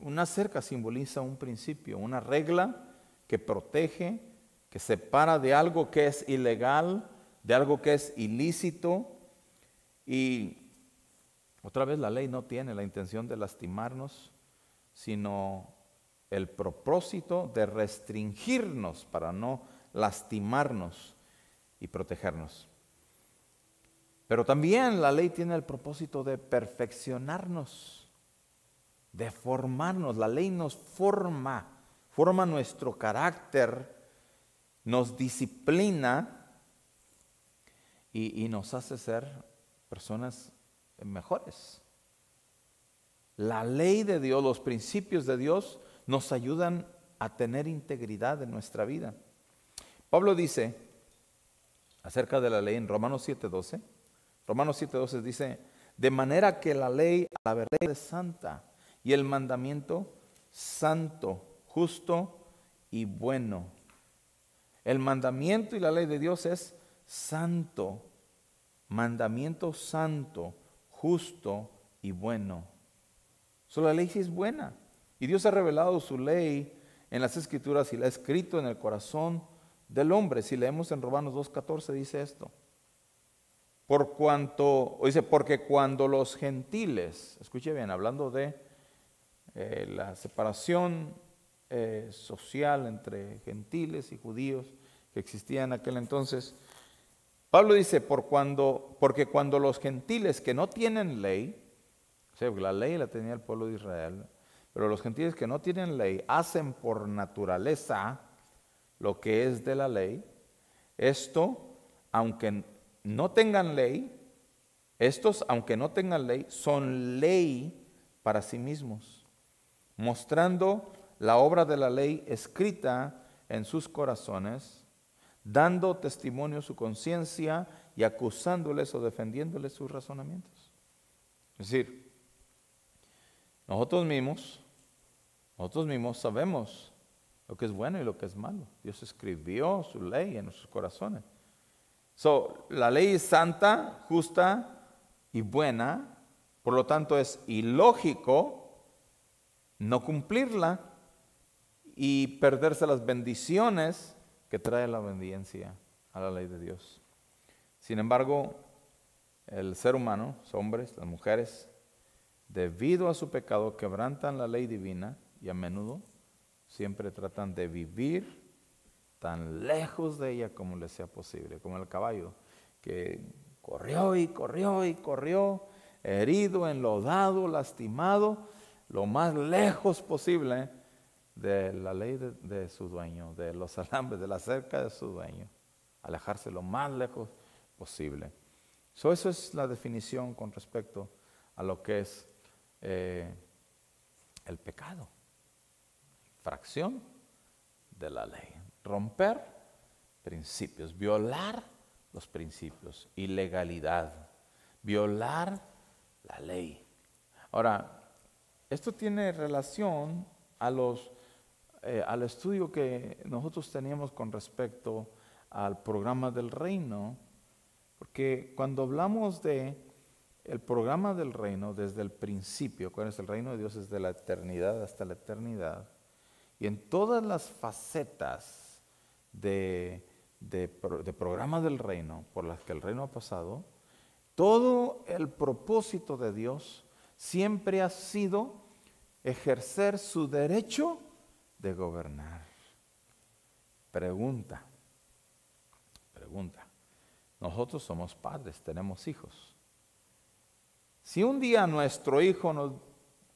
una cerca simboliza un principio, una regla que protege, que separa de algo que es ilegal, de algo que es ilícito. Y otra vez la ley no tiene la intención de lastimarnos, sino el propósito de restringirnos para no lastimarnos y protegernos. Pero también la ley tiene el propósito de perfeccionarnos, de formarnos. La ley nos forma nuestro carácter, nos disciplina y nos hace ser personas mejores. La ley de Dios, los principios de Dios nos ayudan a tener integridad en nuestra vida. Pablo dice acerca de la ley en Romanos 7:12. Romanos 7:12 dice, de manera que la ley a la verdad es santa y el mandamiento santo, justo y bueno. El mandamiento y la ley de Dios es santo, mandamiento santo, justo y bueno. La ley sí es buena. Y Dios ha revelado su ley en las Escrituras y la ha escrito en el corazón del hombre. Si leemos en Romanos 2:14 dice esto. Porque cuando los gentiles, escuche bien, hablando de la separación social entre gentiles y judíos que existía en aquel entonces, Pablo dice, porque cuando los gentiles que no tienen ley, o sea, la ley la tenía el pueblo de Israel, pero los gentiles que no tienen ley hacen por naturaleza lo que es de la ley, aunque no tengan ley, aunque no tengan ley, son ley para sí mismos, mostrando la obra de la ley escrita en sus corazones, dando testimonio su conciencia y acusándoles o defendiéndoles sus razonamientos. Es decir, nosotros mismos sabemos lo que es bueno y lo que es malo. Dios escribió su ley en nuestros corazones. La ley es santa, justa y buena, por lo tanto es ilógico no cumplirla y perderse las bendiciones que trae la obediencia a la ley de Dios. Sin embargo, el ser humano, los hombres, las mujeres, debido a su pecado, quebrantan la ley divina y a menudo siempre tratan de vivir tan lejos de ella como les sea posible, como el caballo que corrió y corrió y corrió, herido, enlodado, lastimado, lo más lejos posible de la ley de su dueño, de los alambres, de la cerca de su dueño, alejarse lo más lejos posible. Eso es la definición con respecto a lo que es el pecado, infracción de la ley, romper principios, violar los principios, ilegalidad, violar la ley. Ahora, esto tiene relación al estudio que nosotros teníamos con respecto al programa del reino, porque cuando hablamos de el programa del reino desde el principio, ¿cuál es el reino de Dios? Es de la eternidad hasta la eternidad, y en todas las facetas de programa del reino por las que el reino ha pasado, todo el propósito de Dios siempre ha sido ejercer su derecho de gobernar. Pregunta. Nosotros somos padres, tenemos hijos. Si un día nuestro hijo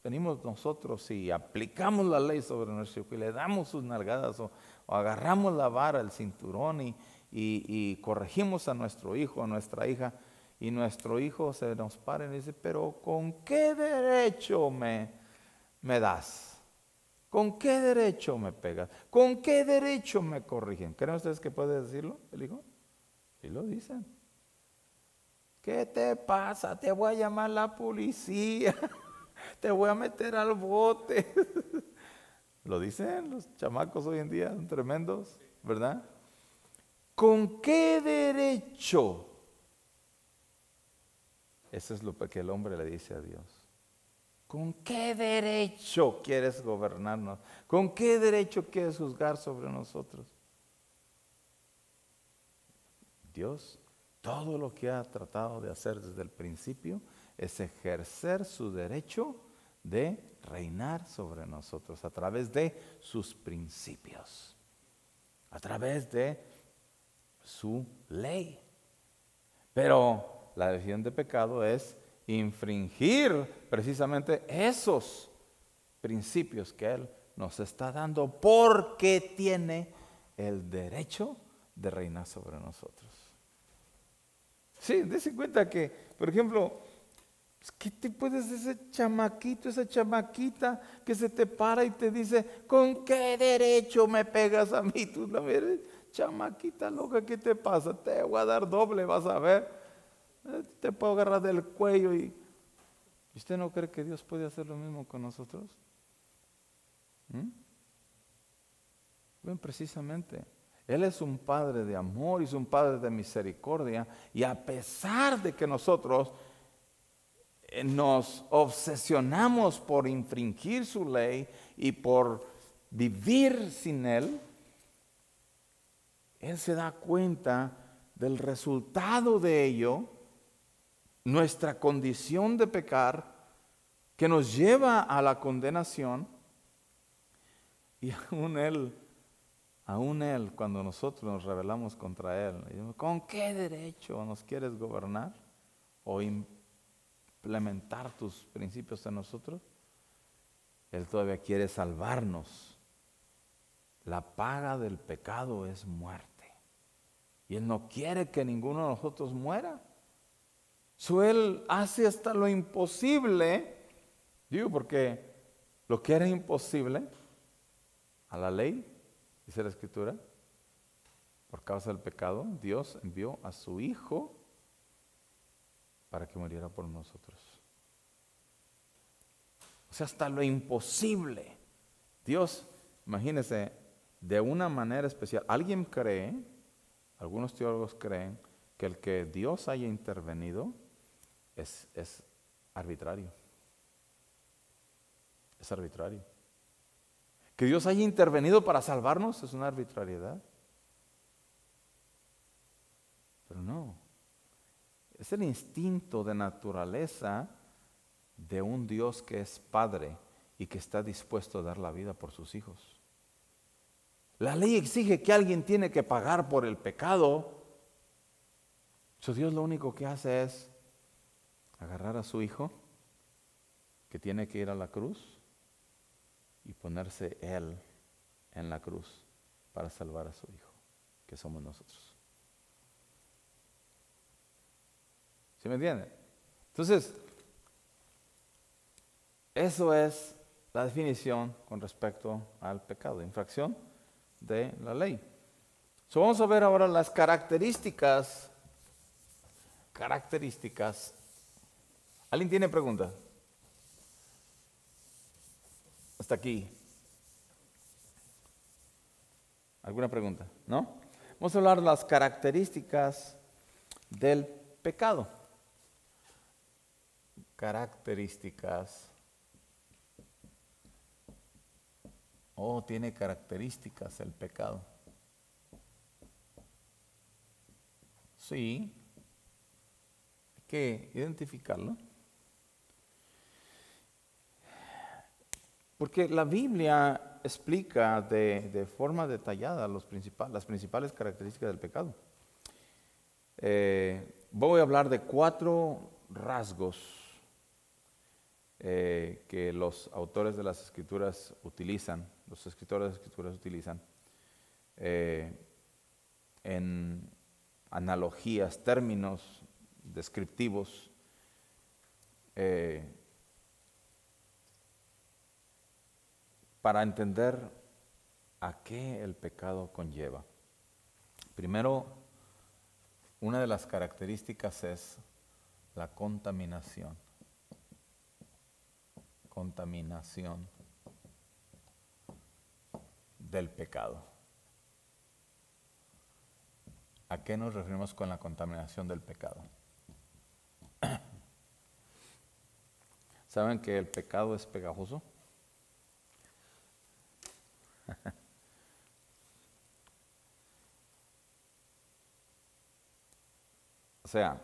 venimos nosotros y aplicamos la ley sobre nuestro hijo y le damos sus nalgadas o agarramos la vara, el cinturón y corregimos a nuestro hijo, a nuestra hija, y nuestro hijo se nos para y dice, pero ¿con qué derecho me das? ¿Con qué derecho me pegas? ¿Con qué derecho me corrigen? ¿Creen ustedes que puede decirlo el hijo? Sí lo dicen. ¿Qué te pasa? Te voy a llamar a la policía. Te voy a meter al bote. Lo dicen los chamacos hoy en día, son tremendos, ¿verdad? ¿Con qué derecho? Eso es lo que el hombre le dice a Dios. ¿Con qué derecho quieres gobernarnos? ¿Con qué derecho quieres juzgar sobre nosotros? Dios, todo lo que ha tratado de hacer desde el principio es ejercer su derecho de reinar sobre nosotros a través de sus principios, a través de su ley. Pero la definición de pecado es infringir precisamente esos principios que Él nos está dando porque tiene el derecho de reinar sobre nosotros. Sí, dése cuenta que, por ejemplo, ¿qué te puedes ese chamaquito, esa chamaquita que se te para y te dice, ¿con qué derecho me pegas a mí? Tú la ves, chamaquita loca, ¿qué te pasa? Te voy a dar doble, vas a ver. Te puedo agarrar del cuello y ¿usted no cree que Dios puede hacer lo mismo con nosotros? ¿Mm? Ven, precisamente, Él es un Padre de amor y es un Padre de misericordia, y a pesar de que nosotros nos obsesionamos por infringir su ley y por vivir sin Él, Él se da cuenta del resultado de ello, nuestra condición de pecar, que nos lleva a la condenación, y aún Él, cuando nosotros nos rebelamos contra Él, ¿con qué derecho nos quieres gobernar o implementar tus principios en nosotros? Él todavía quiere salvarnos. La paga del pecado es muerte. Y Él no quiere que ninguno de nosotros muera. Él hace hasta lo imposible. Digo, porque lo que era imposible a la ley, dice la Escritura, por causa del pecado, Dios envió a su Hijo para que muriera por nosotros. O sea, hasta lo imposible. Dios, imagínense, de una manera especial. Alguien cree, algunos teólogos creen, que el que Dios haya intervenido es arbitrario. Es arbitrario. Que Dios haya intervenido para salvarnos es una arbitrariedad. Pero no. Es el instinto de naturaleza de un Dios que es Padre y que está dispuesto a dar la vida por sus hijos. La ley exige que alguien tiene que pagar por el pecado. Dios lo único que hace es agarrar a su Hijo, que tiene que ir a la cruz, y ponerse Él en la cruz para salvar a su Hijo, que somos nosotros. ¿Sí me entienden? Entonces, eso es la definición con respecto al pecado, infracción de la ley. Vamos a ver ahora las características. ¿Alguien tiene preguntas? Hasta aquí. ¿Alguna pregunta? ¿No? Vamos a hablar de las características del pecado. Características. Tiene características el pecado. Sí. Hay que identificarlo. Porque la Biblia explica de forma detallada las principales características del pecado. Voy a hablar de 4 rasgos que los autores de las Escrituras utilizan, los escritores de las Escrituras utilizan en analogías, términos descriptivos, para entender a qué el pecado conlleva. Primero, una de las características es la contaminación. Contaminación del pecado. ¿A qué nos referimos con la contaminación del pecado? ¿Saben que el pecado es pegajoso? O sea,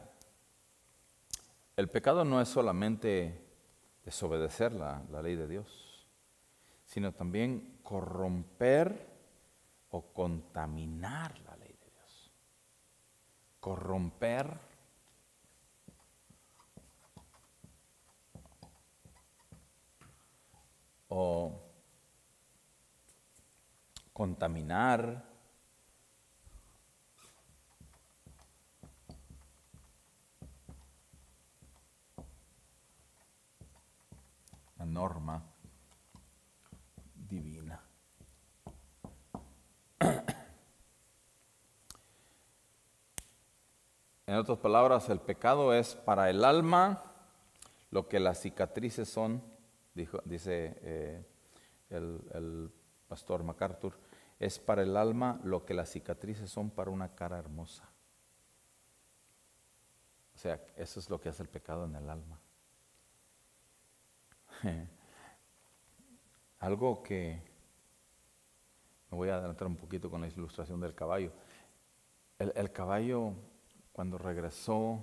el pecado no es solamente desobedecer la ley de Dios, sino también corromper o contaminar la ley de Dios. Corromper o contaminar la norma divina. En otras palabras, el pecado es para el alma lo que las cicatrices son, dice el pastor MacArthur, es para el alma lo que las cicatrices son para una cara hermosa. O sea, eso es lo que hace el pecado en el alma. Algo que, me voy a adelantar un poquito con la ilustración del caballo. El caballo, cuando regresó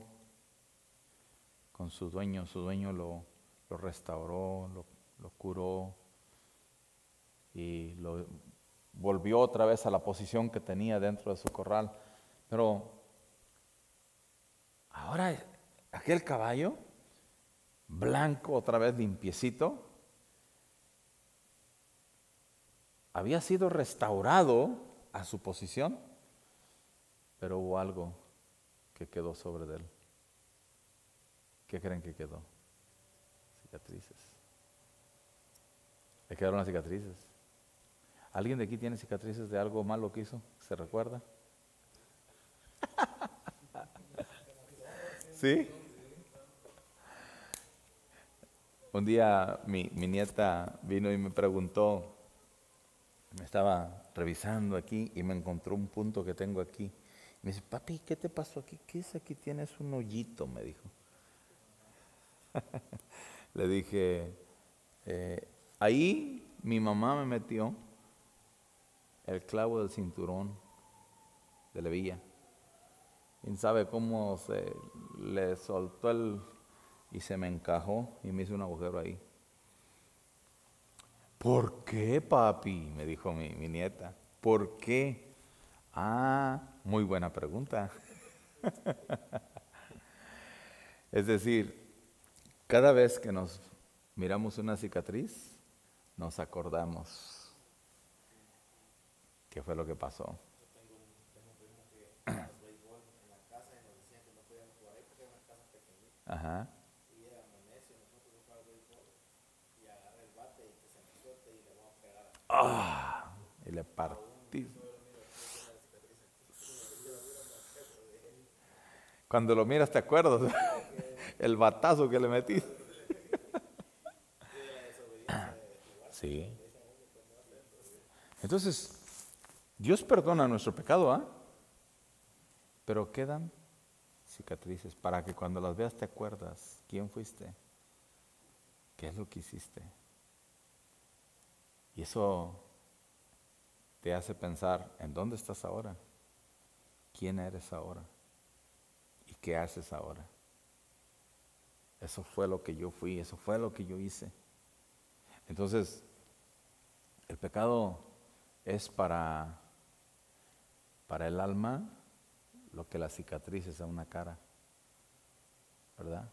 con su dueño lo restauró, lo curó y lo volvió otra vez a la posición que tenía dentro de su corral. Pero ahora aquel caballo, blanco, otra vez limpiecito, había sido restaurado a su posición, pero hubo algo que quedó sobre de él. ¿Qué creen que quedó? Cicatrices. Le quedaron las cicatrices. ¿Alguien de aquí tiene cicatrices de algo malo que hizo? ¿Se recuerda? ¿Sí? Un día mi nieta vino y me preguntó, me estaba revisando aquí y me encontró un punto que tengo aquí. Me dice, papi, ¿qué te pasó aquí? ¿Qué es aquí? Tienes un hoyito, me dijo. Le dije, ahí mi mamá me metió el clavo del cinturón de la hebilla. ¿Quién sabe cómo se le soltó y se me encajó y me hizo un agujero ahí? ¿Por qué, papi? Me dijo mi nieta. ¿Por qué? Ah, muy buena pregunta. Es decir, cada vez que nos miramos una cicatriz, nos acordamos qué fue lo que pasó. Yo tengo un primo que jugamos béisbol en la casa y nos decían que no podíamos jugar ahí porque era una casa pequeñita. Ajá. Y éramos necios nosotros de jugar béisbol. Y agarra el bate y que se me suelte y le vamos a pegar aquí. Ah, y le Aún partí. eso lo miro aquí, tiene la cicatriz aquí. Si lo hubiera marcado de él. Cuando lo miras te acuerdas el batazo que le metí. Y de la desobediencia de jugar. Sí. Entonces, Dios perdona nuestro pecado, ¿ah? Pero quedan cicatrices para que cuando las veas te acuerdas quién fuiste, qué es lo que hiciste. Y eso te hace pensar en dónde estás ahora, quién eres ahora y qué haces ahora. Eso fue lo que yo fui, eso fue lo que yo hice. Entonces, el pecado es para el alma lo que las cicatrices a una cara, ¿verdad?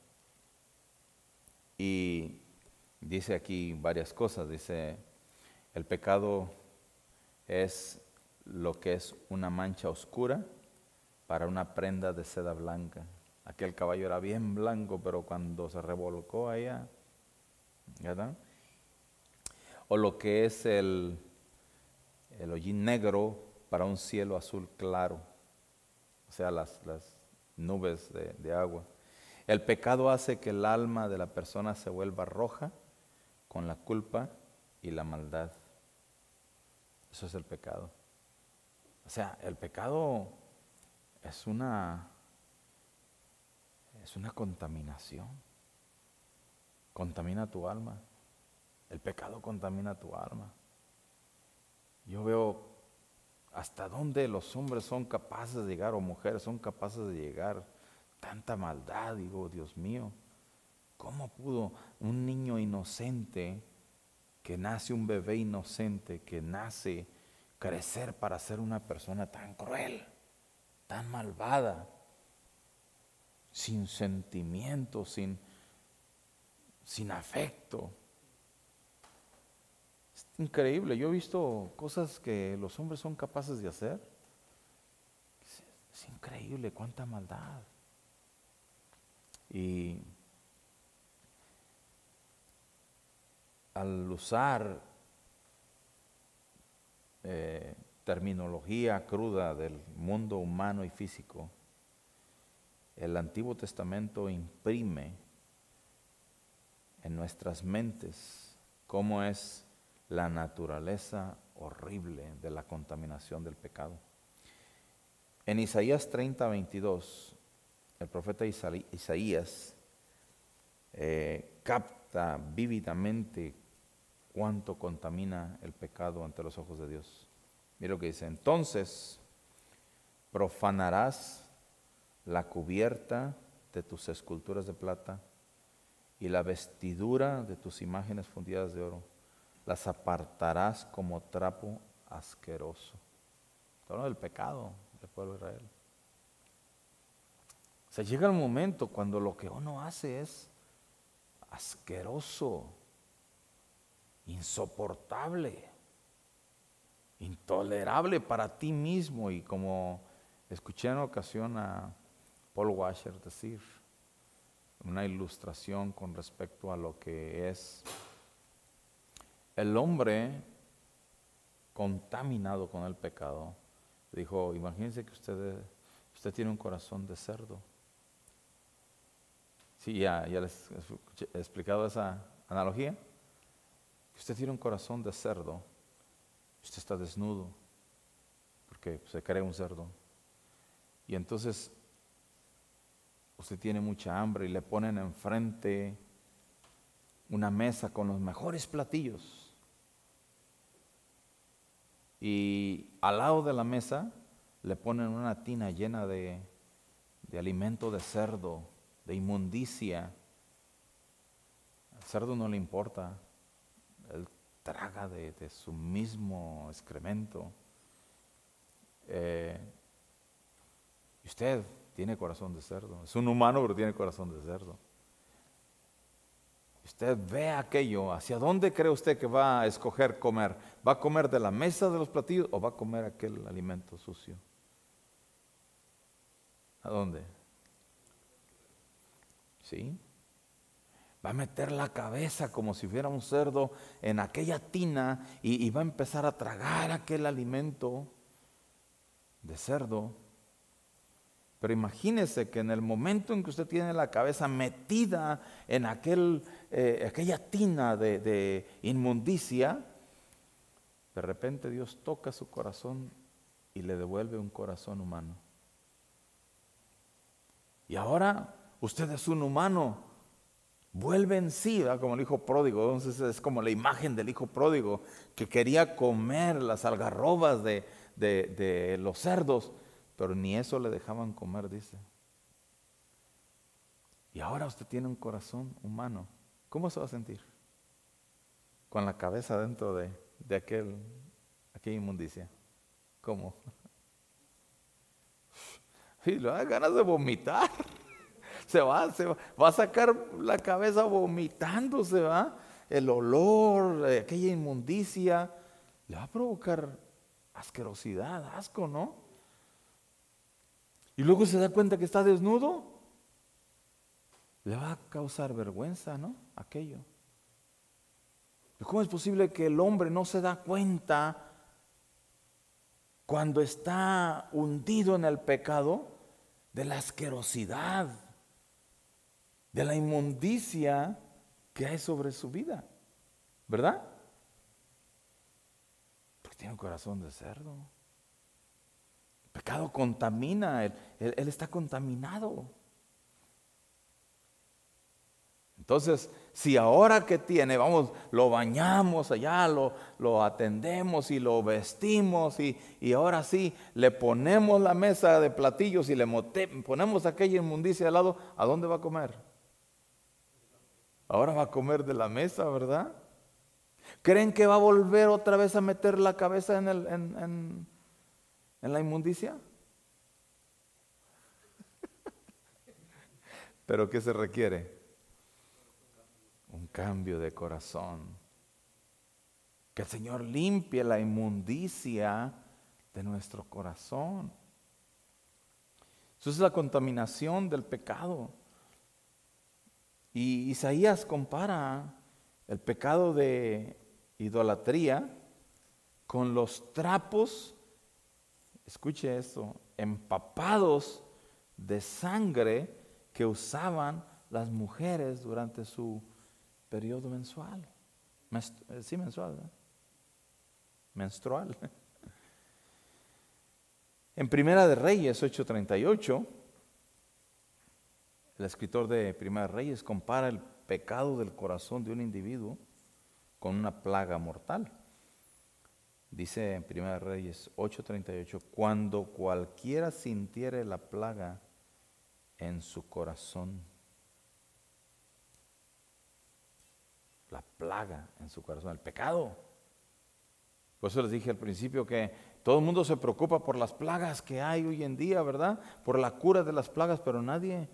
Y dice aquí varias cosas, dice, el pecado es lo que es una mancha oscura para una prenda de seda blanca. Aquel caballo era bien blanco, pero cuando se revolcó allá, ¿verdad? O lo que es el hollín negro para un cielo azul claro, o sea, las nubes de agua. El pecado hace que el alma de la persona se vuelva roja con la culpa y la maldad. Eso es el pecado. O sea, el pecado es una contaminación. Contamina tu alma. El pecado contamina tu alma. Yo veo hasta dónde los hombres son capaces de llegar, o mujeres son capaces de llegar. Tanta maldad, digo, Dios mío. ¿Cómo pudo un niño inocente, que nace un bebé inocente, que nace, crecer para ser una persona tan cruel, tan malvada, sin sentimiento, sin afecto? Es increíble, yo he visto cosas que los hombres son capaces de hacer. Es increíble cuánta maldad. Y al usar terminología cruda del mundo humano y físico, el Antiguo Testamento imprime en nuestras mentes cómo es la naturaleza horrible de la contaminación del pecado. En Isaías 30:22, el profeta Isaías capta vívidamente cuánto contamina el pecado ante los ojos de Dios. Mira lo que dice: entonces profanarás la cubierta de tus esculturas de plata y la vestidura de tus imágenes fundidas de oro, las apartarás como trapo asqueroso. Está hablando del pecado del pueblo de Israel. O sea, llega el momento cuando lo que uno hace es asqueroso, insoportable, intolerable para ti mismo. Y como escuché en ocasión a Paul Washer decir, una ilustración con respecto a lo que es el hombre contaminado con el pecado, dijo: imagínense que usted tiene un corazón de cerdo. Sí, ya les he explicado esa analogía. Usted tiene un corazón de cerdo, usted está desnudo, porque se cree un cerdo. Y entonces usted tiene mucha hambre y le ponen enfrente una mesa con los mejores platillos. Y al lado de la mesa le ponen una tina llena de alimento de cerdo, de inmundicia. Al cerdo no le importa, él traga de su mismo excremento. Y usted tiene corazón de cerdo, es un humano pero tiene corazón de cerdo. Usted ve aquello, ¿hacia dónde cree usted que va a escoger comer? ¿Va a comer de la mesa de los platillos o va a comer aquel alimento sucio? ¿A dónde? ¿Sí? Va a meter la cabeza como si fuera un cerdo en aquella tina y va a empezar a tragar aquel alimento de cerdo. Pero imagínese que en el momento en que usted tiene la cabeza metida en aquella tina de inmundicia, de repente Dios toca su corazón y le devuelve un corazón humano. Y ahora usted es un humano, vuelve en sí, ¿verdad? Como el hijo pródigo. Entonces es como la imagen del hijo pródigo que quería comer las algarrobas de los cerdos, pero ni eso le dejaban comer, dice. Y ahora usted tiene un corazón humano. ¿Cómo se va a sentir? Con la cabeza dentro de aquella inmundicia. ¿Cómo? Sí, le da ganas de vomitar. Se va a sacar la cabeza vomitándose, ¿va? El olor de aquella inmundicia le va a provocar asquerosidad, asco, ¿no? Y luego se da cuenta que está desnudo, le va a causar vergüenza, ¿no? Aquello. ¿Cómo es posible que el hombre no se da cuenta cuando está hundido en el pecado de la asquerosidad, de la inmundicia que hay sobre su vida? ¿Verdad? Porque tiene un corazón de cerdo. El pecado contamina, él está contaminado. Entonces, si ahora que tiene, vamos, lo bañamos allá, lo atendemos y lo vestimos y ahora sí, le ponemos la mesa de platillos y le ponemos aquella inmundicia al lado, ¿a dónde va a comer? Ahora va a comer de la mesa, ¿verdad? ¿Creen que va a volver otra vez a meter la cabeza en la inmundicia? ¿Pero qué se requiere? Un cambio de corazón. Que el Señor limpie la inmundicia de nuestro corazón. Eso es la contaminación del pecado. Y Isaías compara el pecado de idolatría con los trapos, escuche esto, empapados de sangre que usaban las mujeres durante su periodo mensual. Sí, mensual, ¿verdad? menstrual. En Primera de Reyes 8:38, el escritor de Primera de Reyes compara el pecado del corazón de un individuo con una plaga mortal. Dice en Primera de Reyes 8:38, cuando cualquiera sintiere la plaga en su corazón, la plaga en su corazón, el pecado. Por eso les dije al principio que todo el mundo se preocupa por las plagas que hay hoy en día, ¿verdad? Por la cura de las plagas, pero nadie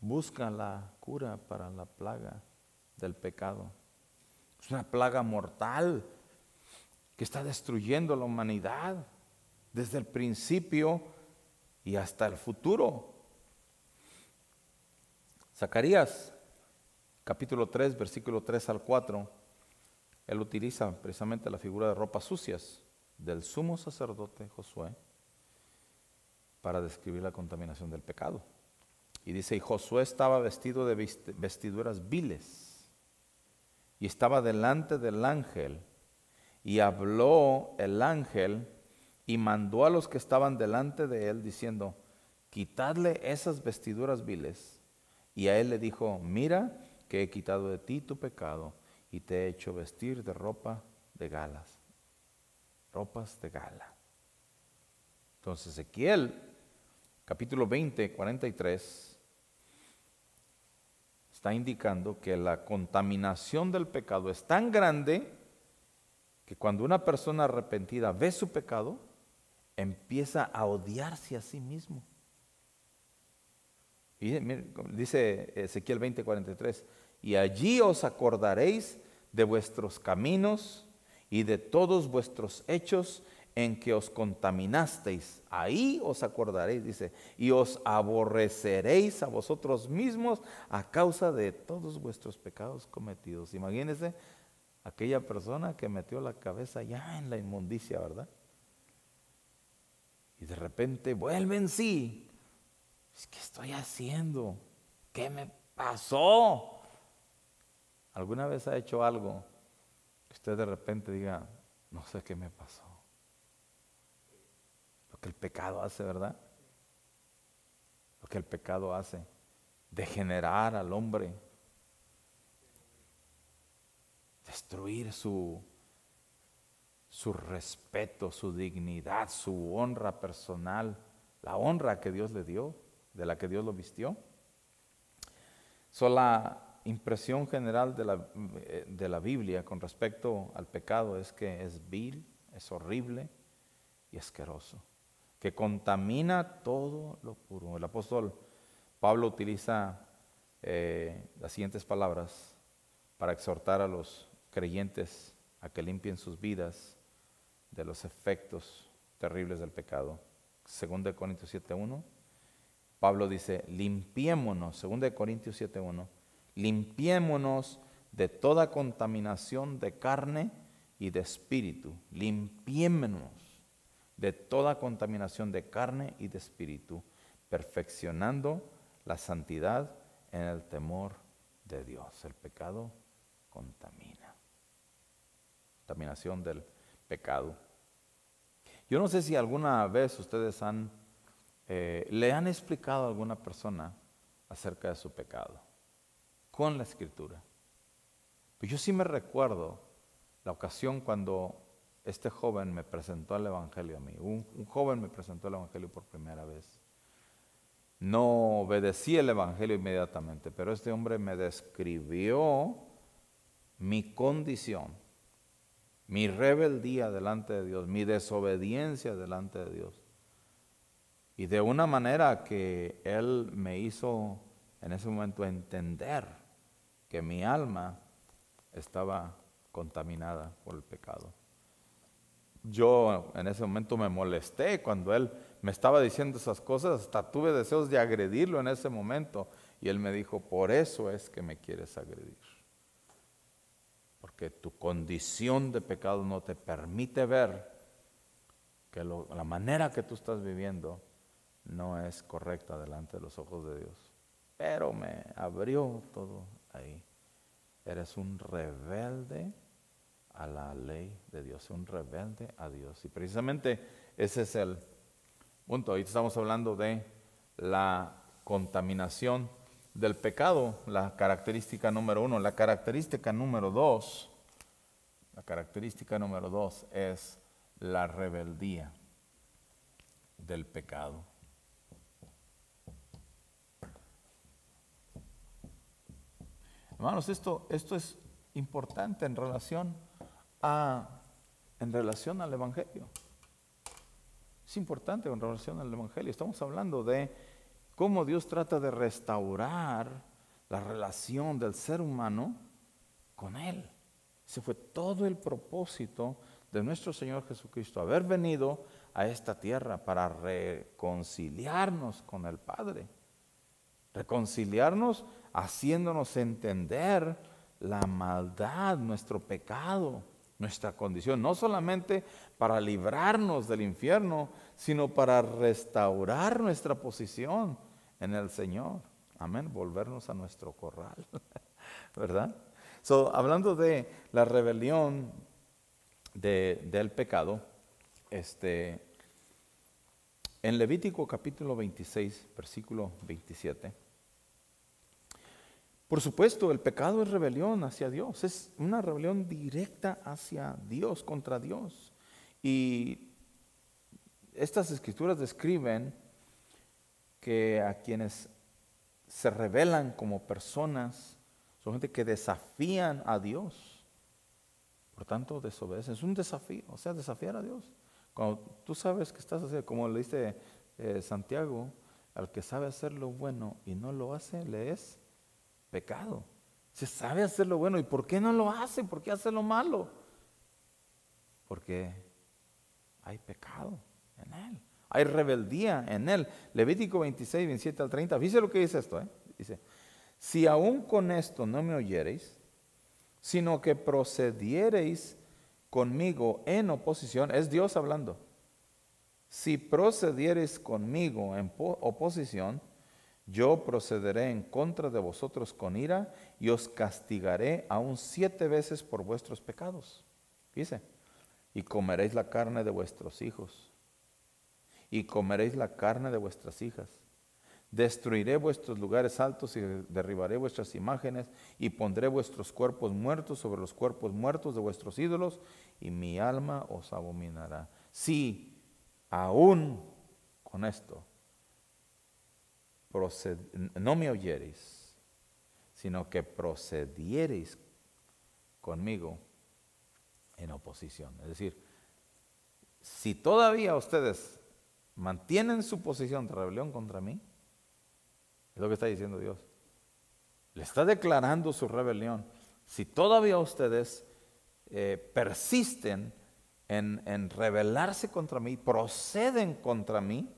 busca la cura para la plaga del pecado. Es una plaga mortal que está destruyendo la humanidad desde el principio y hasta el futuro. Zacarías, capítulo 3, versículo 3 al 4, él utiliza precisamente la figura de ropas sucias del sumo sacerdote Josué para describir la contaminación del pecado. Y dice, y Josué estaba vestido de vestiduras viles y estaba delante del ángel, y habló el ángel y mandó a los que estaban delante de él diciendo, quitadle esas vestiduras viles. Y a él le dijo, mira que he quitado de ti tu pecado y te he hecho vestir de ropa de galas, ropas de gala. Entonces Ezequiel, capítulo 20, 43, está indicando que la contaminación del pecado es tan grande que cuando una persona arrepentida ve su pecado, empieza a odiarse a sí mismo. Y dice Ezequiel 20:43, y allí os acordaréis de vuestros caminos y de todos vuestros hechos en que os contaminasteis. Ahí os acordaréis, dice, y os aborreceréis a vosotros mismos a causa de todos vuestros pecados cometidos. Imagínense aquella persona que metió la cabeza ya en la inmundicia, ¿verdad? Y de repente vuelve en sí. ¿Qué estoy haciendo? ¿Qué me pasó? ¿Alguna vez ha hecho algo que usted de repente diga, no sé qué me pasó? Lo que el pecado hace, ¿verdad? Lo que el pecado hace, degenerar al hombre, destruir su respeto, su dignidad, su honra personal, la honra que Dios le dio, de la que Dios lo vistió. La impresión general de la Biblia con respecto al pecado es que es vil, es horrible y asqueroso, que contamina todo lo puro. El apóstol Pablo utiliza las siguientes palabras para exhortar a los creyentes a que limpien sus vidas de los efectos terribles del pecado. 2 Corintios 7:1, Pablo dice, limpiémonos, 2 Corintios 7:1, limpiémonos de toda contaminación de carne y de espíritu. Limpiémonos de toda contaminación de carne y de espíritu, perfeccionando la santidad en el temor de Dios. El pecado contamina. Contaminación del pecado. Yo no sé si alguna vez ustedes le han explicado a alguna persona acerca de su pecado con la escritura. Pues yo sí me recuerdo la ocasión cuando este joven me presentó el evangelio a mí. Un joven me presentó el evangelio por primera vez. No obedecí el evangelio inmediatamente, pero este hombre me describió mi condición, mi rebeldía delante de Dios, mi desobediencia delante de Dios. Y de una manera que él me hizo en ese momento entender que mi alma estaba contaminada por el pecado. Yo en ese momento me molesté cuando él me estaba diciendo esas cosas, hasta tuve deseos de agredirlo en ese momento. Y él me dijo, por eso es que me quieres agredir. Porque tu condición de pecado no te permite ver que la manera que tú estás viviendo no es correcta delante de los ojos de Dios. Pero me abrió todo ahí. Eres un rebelde a la ley de Dios, un rebelde a Dios. Y precisamente ese es el punto. Ahorita estamos hablando de la contaminación del pecado, la característica número 1. La característica número 2, es la rebeldía del pecado. Hermanos, esto es importante en relación al Evangelio. Es importante en relación al Evangelio. Estamos hablando de cómo Dios trata de restaurar la relación del ser humano con Él. Ese fue todo el propósito de nuestro Señor Jesucristo, haber venido a esta tierra para reconciliarnos con el Padre. Reconciliarnos haciéndonos entender la maldad, nuestro pecado, nuestra condición, no solamente para librarnos del infierno, sino para restaurar nuestra posición en el Señor. Amén, volvernos a nuestro corral, ¿verdad? Hablando de la rebelión del pecado, en Levítico capítulo 26, versículo 27, por supuesto, el pecado es rebelión hacia Dios, es una rebelión directa hacia Dios, contra Dios. Y estas escrituras describen que a quienes se rebelan como personas son gente que desafían a Dios, por tanto desobedecen. Es un desafío, o sea, desafiar a Dios. Cuando tú sabes que estás haciendo, como le dice Santiago, al que sabe hacer lo bueno y no lo hace, le es pecado. Se sabe hacer lo bueno. ¿Y por qué no lo hace? ¿Por qué hace lo malo? Porque hay pecado en él. Hay rebeldía en él. Levítico 26, 27 al 30. Fíjese lo que dice esto. Dice, si aún con esto no me oyereis, sino que procediereis conmigo en oposición, es Dios hablando. Si procediereis conmigo en oposición, yo procederé en contra de vosotros con ira y os castigaré aún 7 veces por vuestros pecados. Dice, y comeréis la carne de vuestros hijos y comeréis la carne de vuestras hijas. Destruiré vuestros lugares altos y derribaré vuestras imágenes y pondré vuestros cuerpos muertos sobre los cuerpos muertos de vuestros ídolos y mi alma os abominará. Si aún con esto no me oyereis, sino que procediereis conmigo en oposición. Es decir, si todavía ustedes mantienen su posición de rebelión contra mí, es lo que está diciendo Dios. Le está declarando su rebelión. Si todavía ustedes persisten en rebelarse contra mí, proceden contra mí,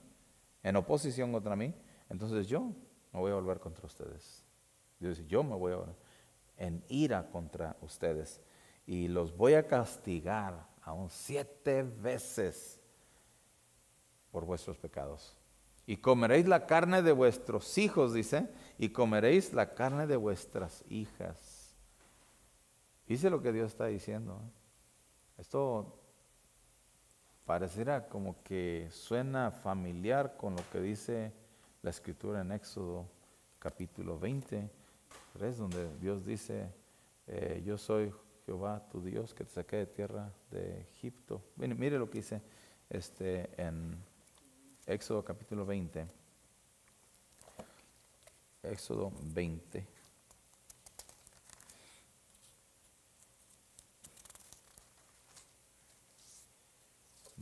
en oposición contra mí, entonces yo me voy a volver contra ustedes. Dios dice, yo me voy a volver en ira contra ustedes y los voy a castigar aún 7 veces por vuestros pecados. Y comeréis la carne de vuestros hijos, dice, y comeréis la carne de vuestras hijas. Dice lo que Dios está diciendo. Esto pareciera como que suena familiar con lo que dice la escritura en Éxodo capítulo 20, donde Dios dice, yo soy Jehová tu Dios que te saqué de tierra de Egipto. Mire lo que dice en Éxodo capítulo 20. Éxodo 20.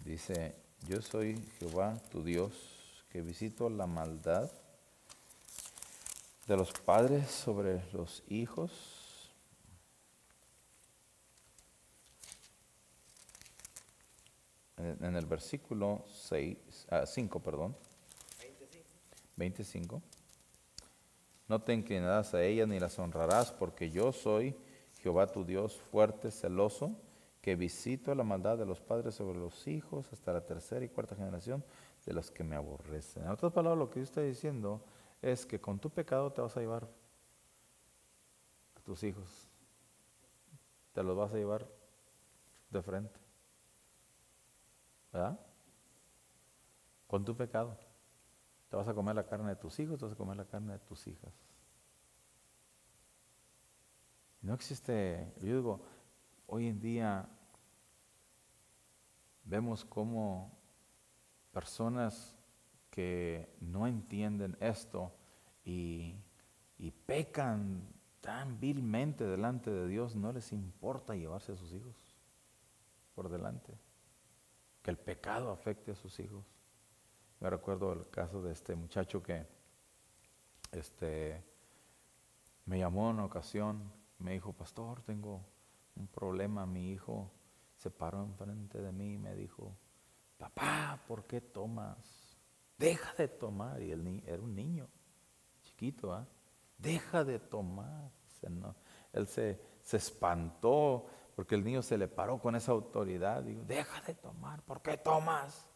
Dice, yo soy Jehová tu Dios que visito la maldad de los padres sobre los hijos en el versículo 5, 25. No te inclinarás a ellas ni las honrarás, porque yo soy Jehová tu Dios, fuerte, celoso, que visito la maldad de los padres sobre los hijos hasta la 3ª y 4ª generación de los que me aborrecen. En otras palabras, lo que Dios está diciendo es que con tu pecado te vas a llevar a tus hijos, te los vas a llevar de frente. ¿Verdad? Con tu pecado. Te vas a comer la carne de tus hijos, te vas a comer la carne de tus hijas. No existe, yo digo, hoy en día vemos cómo personas que no entienden esto y pecan tan vilmente delante de Dios, no les importa llevarse a sus hijos por delante, que el pecado afecte a sus hijos. Me recuerdo el caso de este muchacho que me llamó en una ocasión, me dijo, pastor, tengo un problema, mi hijo se paró enfrente de mí y me dijo, papá, ¿por qué tomas? Deja de tomar. Y era un niño chiquito, ¿eh? Deja de tomar. Él se espantó porque el niño se le paró con esa autoridad. Digo, deja de tomar, ¿por qué tomas?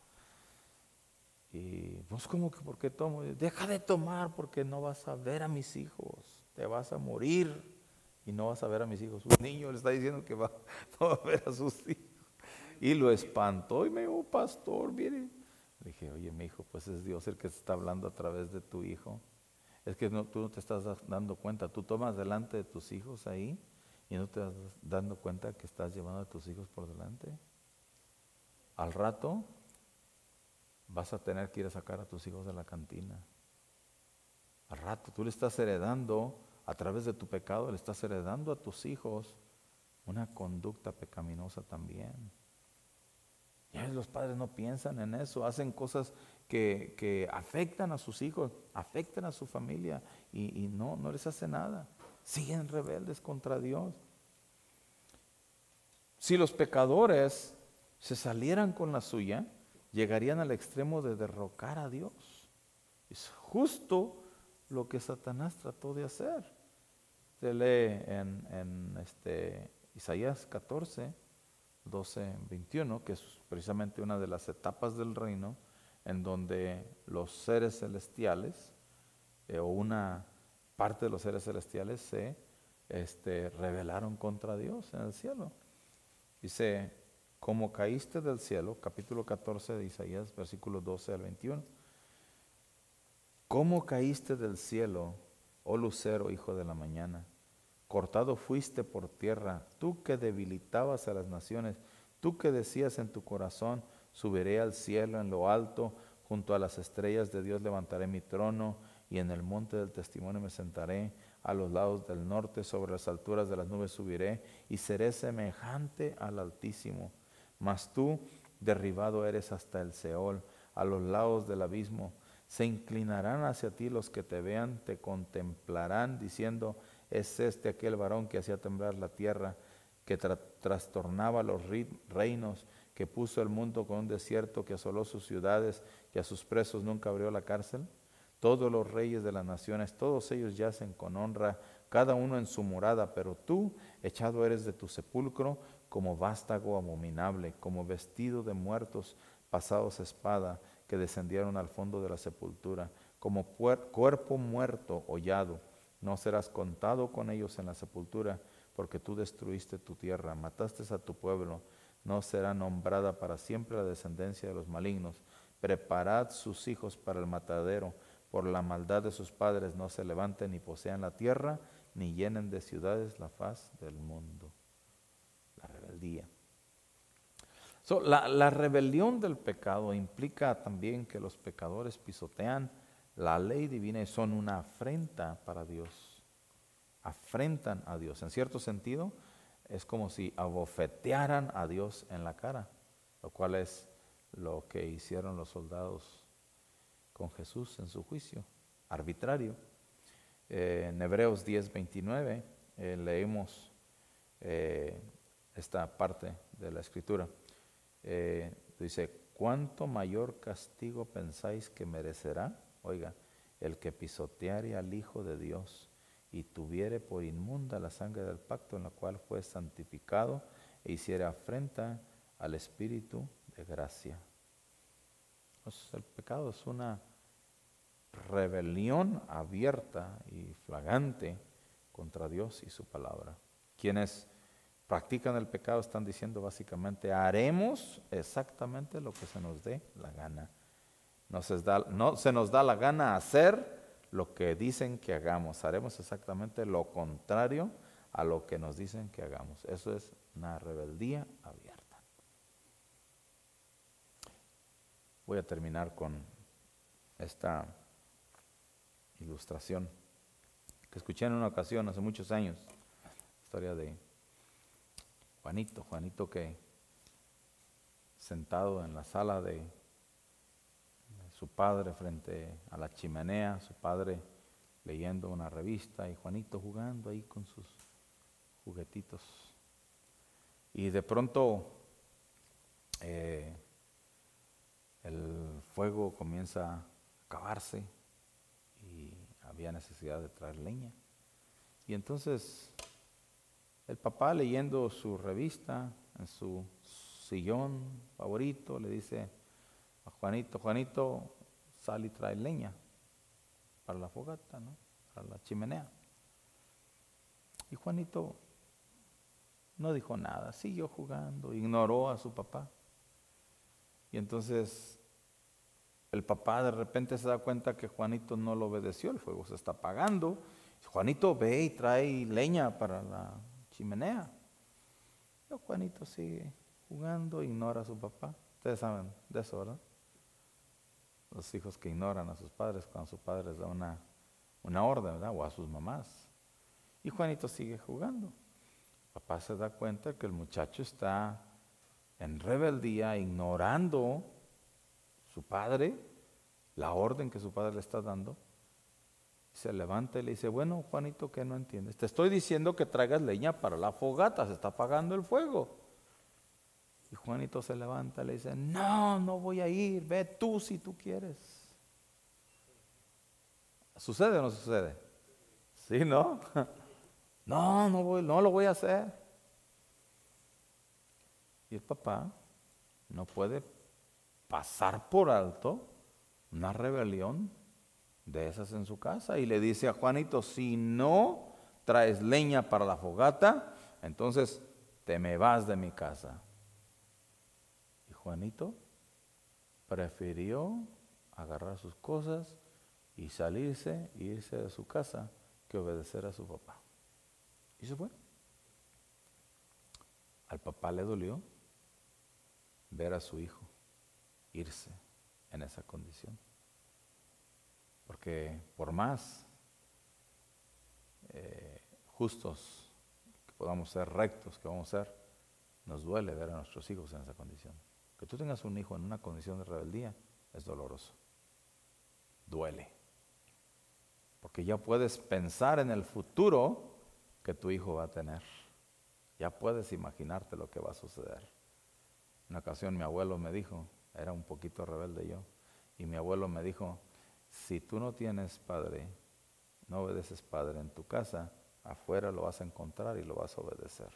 Y pues, ¿cómo que por qué tomo? Deja de tomar porque no vas a ver a mis hijos, te vas a morir y no vas a ver a mis hijos. Un niño le está diciendo que no va a ver a sus hijos. Y lo espantó y me dijo, pastor, mire. Le dije, oye, mi hijo, pues es Dios el que se está hablando a través de tu hijo. Es que tú no te estás dando cuenta, tú tomas delante de tus hijos ahí y no te estás dando cuenta que estás llevando a tus hijos por delante. Al rato vas a tener que ir a sacar a tus hijos de la cantina. Al rato tú le estás heredando, a través de tu pecado, le estás heredando a tus hijos una conducta pecaminosa también. Ya los padres no piensan en eso, hacen cosas que afectan a sus hijos, afectan a su familia y no les hace nada. Siguen rebeldes contra Dios. Si los pecadores se salieran con la suya, llegarían al extremo de derrocar a Dios. Es justo lo que Satanás trató de hacer. Se lee en Isaías 14, 12, 21, que es precisamente una de las etapas del reino, en donde los seres celestiales, o una parte de los seres celestiales, se rebelaron contra Dios en el cielo. Dice, como caíste del cielo, capítulo 14 de Isaías, versículos 12 al 21. ¿Cómo caíste del cielo, oh lucero, hijo de la mañana? Cortado fuiste por tierra, tú que debilitabas a las naciones, tú que decías en tu corazón, subiré al cielo en lo alto, junto a las estrellas de Dios levantaré mi trono, y en el monte del testimonio me sentaré, a los lados del norte, sobre las alturas de las nubes subiré, y seré semejante al Altísimo. Mas tú, derribado eres hasta el Seol, a los lados del abismo. Se inclinarán hacia ti los que te vean, te contemplarán, diciendo, es aquel varón que hacía temblar la tierra, que trastornaba los reinos, que puso el mundo con un desierto, que asoló sus ciudades, que a sus presos nunca abrió la cárcel. Todos los reyes de las naciones, todos ellos yacen con honra, cada uno en su morada, pero tú, echado eres de tu sepulcro, como vástago abominable, como vestido de muertos pasados a espada, que descendieron al fondo de la sepultura, como cuerpo muerto hollado. No serás contado con ellos en la sepultura, porque tú destruiste tu tierra, mataste a tu pueblo. No será nombrada para siempre la descendencia de los malignos. Preparad sus hijos para el matadero, por la maldad de sus padres no se levanten ni posean la tierra, ni llenen de ciudades la faz del mundo. La rebeldía. La rebelión del pecado implica también que los pecadores pisotean la ley divina y son una afrenta para Dios. Afrentan a Dios. En cierto sentido, es como si abofetearan a Dios en la cara, lo cual es lo que hicieron los soldados con Jesús en su juicio arbitrario. En Hebreos 10:29 leemos esta parte de la escritura. Dice, ¿cuánto mayor castigo pensáis que merecerá? Oiga, el que pisoteare al Hijo de Dios y tuviere por inmunda la sangre del pacto en la cual fue santificado e hiciere afrenta al Espíritu de gracia. Entonces, el pecado es una rebelión abierta y flagrante contra Dios y su palabra. Quienes practican el pecado están diciendo básicamente, haremos exactamente lo que se nos dé la gana. No se nos da la gana hacer lo que dicen que hagamos. Haremos exactamente lo contrario a lo que nos dicen que hagamos. Eso es una rebeldía abierta. Voy a terminar con esta ilustración que escuché en una ocasión hace muchos años. Historia de Juanito que sentado en la sala de su padre frente a la chimenea, su padre leyendo una revista y Juanito jugando ahí con sus juguetitos. Y de pronto el fuego comienza a acabarse y había necesidad de traer leña. Y entonces el papá, leyendo su revista en su sillón favorito, le dice a Juanito, sal y trae leña para la fogata, ¿no? Para la chimenea. Y Juanito no dijo nada, siguió jugando, ignoró a su papá. Y entonces el papá de repente se da cuenta que Juanito no lo obedeció, el fuego se está apagando. Juanito, ve y trae leña para la chimenea. Pero Juanito sigue jugando, ignora a su papá. Ustedes saben de eso, ¿verdad? Los hijos que ignoran a sus padres cuando su padre les da una orden, ¿verdad? O a sus mamás. Y Juanito sigue jugando. Papá se da cuenta que el muchacho está en rebeldía, ignorando su padre, la orden que su padre le está dando. Se levanta y le dice, bueno, Juanito, ¿qué no entiendes? Te estoy diciendo que traigas leña para la fogata, se está apagando el fuego. Y Juanito se levanta y le dice, no voy a ir, ve tú si tú quieres. ¿Sucede o no sucede? Sí, ¿no? No voy, no lo voy a hacer. Y el papá no puede pasar por alto una rebelión de esas en su casa y le dice a Juanito, si no traes leña para la fogata, entonces te me vas de mi casa. Y Juanito prefirió agarrar sus cosas y salirse e irse de su casa que obedecer a su papá. Y se fue. Al papá le dolió ver a su hijo irse en esa condición. Porque por más justos que podamos ser, rectos que vamos a ser, nos duele ver a nuestros hijos en esa condición. Que tú tengas un hijo en una condición de rebeldía es doloroso. Duele. Porque ya puedes pensar en el futuro que tu hijo va a tener. Ya puedes imaginarte lo que va a suceder. Una ocasión mi abuelo me dijo, era un poquito rebelde yo, y mi abuelo me dijo, si tú no tienes padre, no obedeces padre en tu casa, afuera lo vas a encontrar y lo vas a obedecer.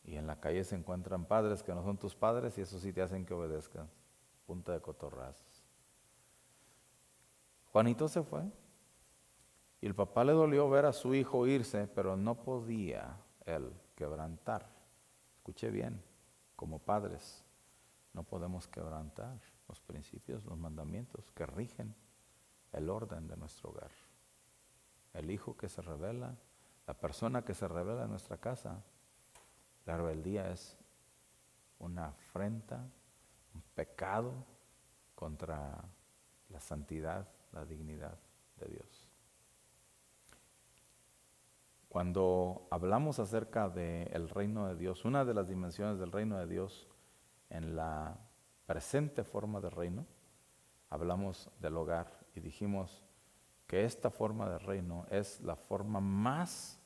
Y en la calle se encuentran padres que no son tus padres y eso sí te hacen que obedezcas. Punta de cotorrazos. Juanito se fue y el papá le dolió ver a su hijo irse, pero no podía él quebrantar. Escuche bien, como padres no podemos quebrantar los principios, los mandamientos que rigen el orden de nuestro hogar. El hijo que se rebela, la persona que se rebela en nuestra casa, la rebeldía es una afrenta, un pecado contra la santidad, la dignidad de Dios. Cuando hablamos acerca del reino de Dios, una de las dimensiones del reino de Dios en la presente forma de reino, hablamos del hogar y dijimos que esta forma de reino es la forma más,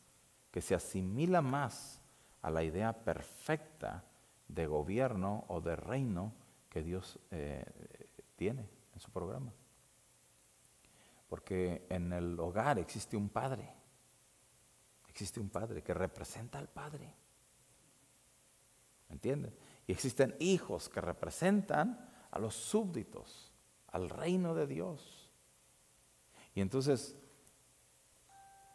que se asimila más a la idea perfecta de gobierno o de reino que Dios tiene en su programa. Porque en el hogar existe un padre que representa al padre. ¿Me entienden? Y existen hijos que representan a los súbditos, al reino de Dios. Y entonces,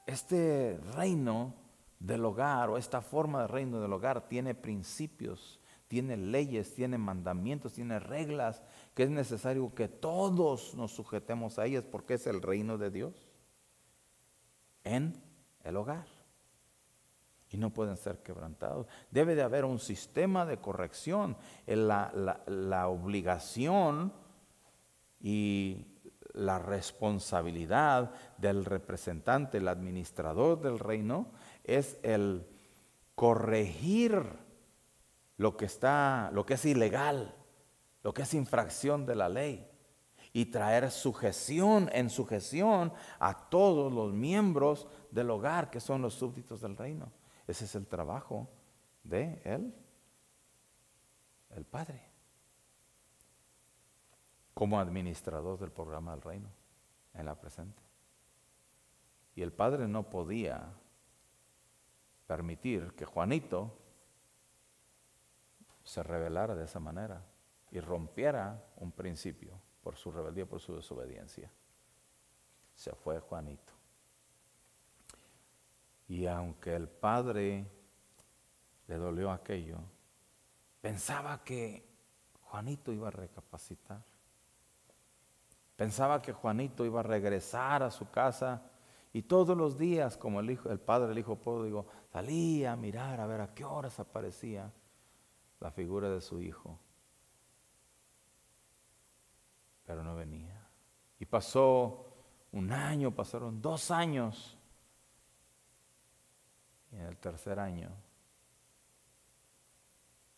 este reino del hogar o esta forma de reino del hogar tiene principios, tiene leyes, tiene mandamientos, tiene reglas que es necesario que todos nos sujetemos a ellas porque es el reino de Dios en el hogar y no pueden ser quebrantados. Debe de haber un sistema de corrección. La obligación y la responsabilidad del representante, el administrador del reino, es el corregir lo que es ilegal, lo que es infracción de la ley, y traer sujeción a todos los miembros del hogar que son los súbditos del reino. Ese es el trabajo de él, el Padre, como administrador del programa del reino en la presente. Y el Padre no podía permitir que Juanito se rebelara de esa manera y rompiera un principio por su rebeldía, por su desobediencia. Se fue Juanito. Y aunque el Padre le dolió aquello, pensaba que Juanito iba a recapacitar. Pensaba que Juanito iba a regresar a su casa y todos los días, como el padre del hijo pródigo, salía a mirar a ver a qué horas aparecía la figura de su hijo. Pero no venía. Y pasó un año, pasaron 2 años. Y en el tercer año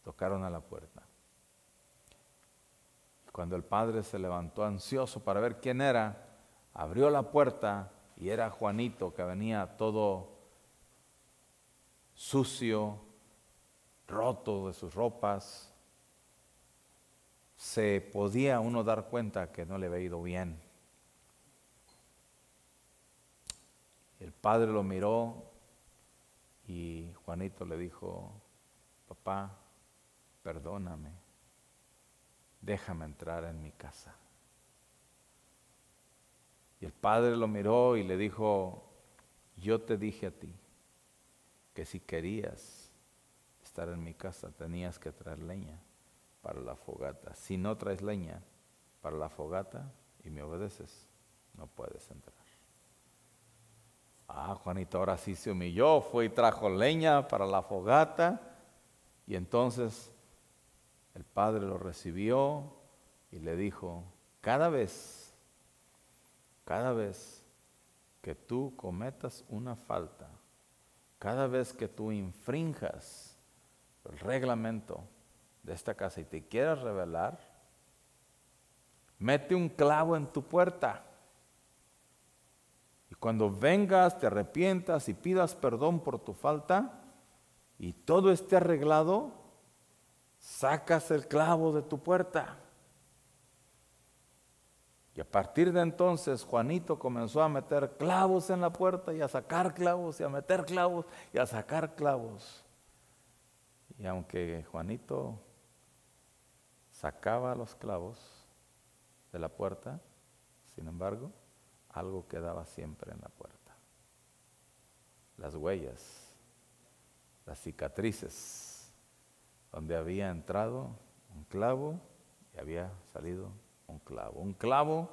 tocaron a la puerta. Cuando el padre se levantó ansioso para ver quién era, abrió la puerta y era Juanito, que venía todo sucio, roto de sus ropas. Se podía uno dar cuenta que no le había ido bien. El padre lo miró y Juanito le dijo: papá, perdóname, déjame entrar en mi casa. Y el padre lo miró y le dijo: yo te dije a ti que si querías estar en mi casa tenías que traer leña para la fogata. Si no traes leña para la fogata y me obedeces, no puedes entrar. Juanito ahora sí se humilló, fue y trajo leña para la fogata, y entonces el padre lo recibió y le dijo: cada vez que tú cometas una falta, cada vez que tú infrinjas el reglamento de esta casa y te quieras rebelar, mete un clavo en tu puerta. Y cuando vengas, te arrepientas y pidas perdón por tu falta y todo esté arreglado, sacas el clavo de tu puerta. Y a partir de entonces Juanito comenzó a meter clavos en la puerta y a sacar clavos y a meter clavos y a sacar clavos. Y aunque Juanito sacaba los clavos de la puerta, sin embargo, algo quedaba siempre en la puerta. Las huellas, las cicatrices, donde había entrado un clavo y había salido un clavo. Un clavo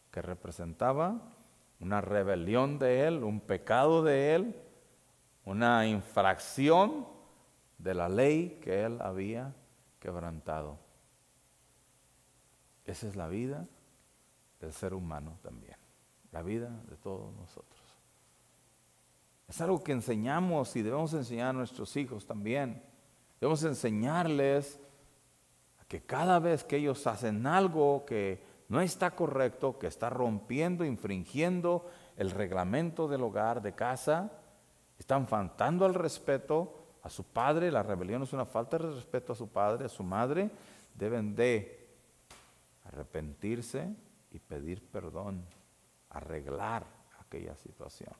que representaba una rebelión de él, un pecado de él, una infracción de la ley que él había quebrantado. Esa es la vida del ser humano también, la vida de todos nosotros. Es algo que enseñamos y debemos enseñar a nuestros hijos también. Debemos enseñarles que cada vez que ellos hacen algo que no está correcto, que está rompiendo, infringiendo el reglamento del hogar, de casa, están faltando al respeto a su padre. La rebelión es una falta de respeto a su padre, a su madre. Deben de arrepentirse y pedir perdón, arreglar aquella situación.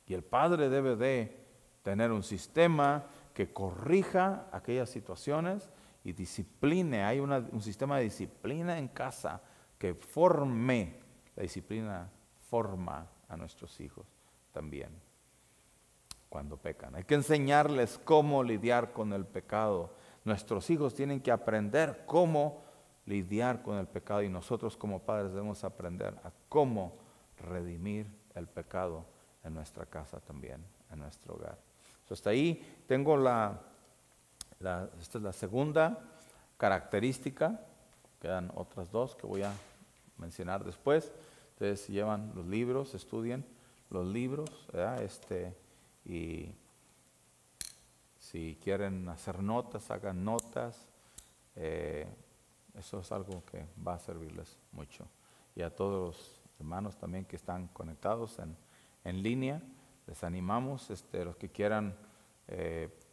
Y el padre debe de tener un sistema que corrija aquellas situaciones y discipline. Hay un sistema de disciplina en casa que forme. La disciplina forma a nuestros hijos también. cuando pecan. Hay que enseñarles cómo lidiar con el pecado. Nuestros hijos tienen que aprender cómo lidiar con el pecado y nosotros como padres debemos aprender a cómo redimir el pecado en nuestra casa también, en nuestro hogar. Hasta ahí tengo esta es la segunda característica. Quedan otras dos que voy a mencionar después. Ustedes llevan los libros, estudien los libros, ¿verdad? Y si quieren hacer notas, hagan notas. Eso es algo que va a servirles mucho. Y a todos los hermanos también que están conectados en línea, les animamos, los que quieran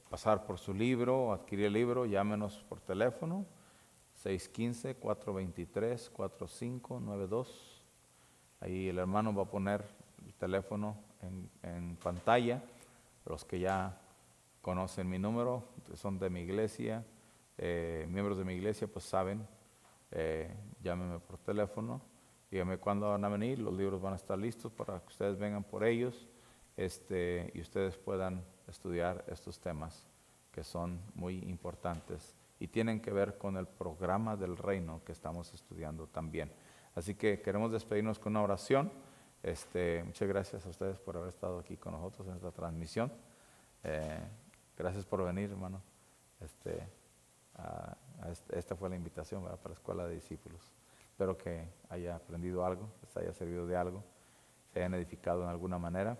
pasar por su libro o adquirir el libro, llámenos por teléfono, 615-423-4592. Ahí el hermano va a poner el teléfono en pantalla. Los que ya conocen mi número, son de mi iglesia, miembros de mi iglesia, pues saben, llámenme por teléfono, díganme cuándo van a venir, los libros van a estar listos para que ustedes vengan por ellos, y ustedes puedan estudiar estos temas que son muy importantes y tienen que ver con el programa del reino que estamos estudiando también. Así que queremos despedirnos con una oración. Muchas gracias a ustedes por haber estado aquí con nosotros en esta transmisión. Gracias por venir, hermano. Esta fue la invitación, ¿verdad?, para la Escuela de Discípulos. Espero que haya aprendido algo, les haya servido de algo, se hayan edificado en alguna manera.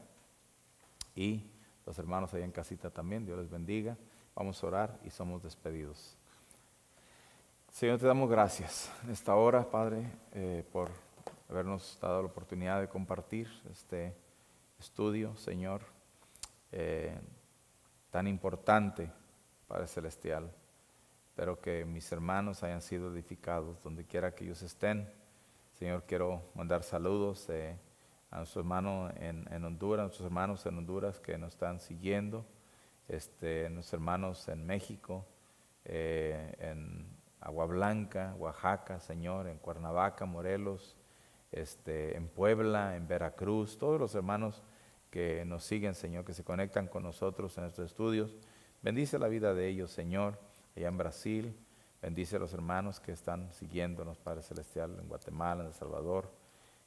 Y los hermanos allá en casita también, Dios les bendiga. Vamos a orar y somos despedidos. Señor, te damos gracias en esta hora, Padre, por habernos dado la oportunidad de compartir este estudio, Señor, tan importante, Padre Celestial. Espero que mis hermanos hayan sido edificados donde quiera que ellos estén. Señor, quiero mandar saludos a nuestro hermano en Honduras, a nuestros hermanos en Honduras que nos están siguiendo, nuestros hermanos en México, en Agua Blanca, Oaxaca, Señor, en Cuernavaca, Morelos, en Puebla, en Veracruz, todos los hermanos que nos siguen, Señor, que se conectan con nosotros en estos estudios. Bendice la vida de ellos, Señor, allá en Brasil. Bendice a los hermanos que están siguiéndonos, Padre Celestial, en Guatemala, en El Salvador.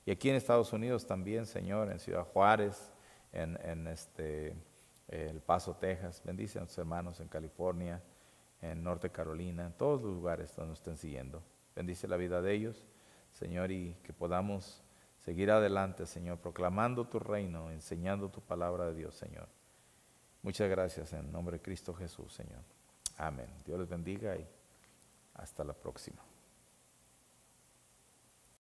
Y aquí en Estados Unidos también, Señor, en Ciudad Juárez, en El Paso, Texas. Bendice a nuestros hermanos en California, en Norte Carolina, en todos los lugares donde nos estén siguiendo. Bendice la vida de ellos, Señor, y que podamos seguir adelante, Señor, proclamando tu reino, enseñando tu palabra de Dios, Señor. Muchas gracias en nombre de Cristo Jesús, Señor. Amén. Dios les bendiga y hasta la próxima.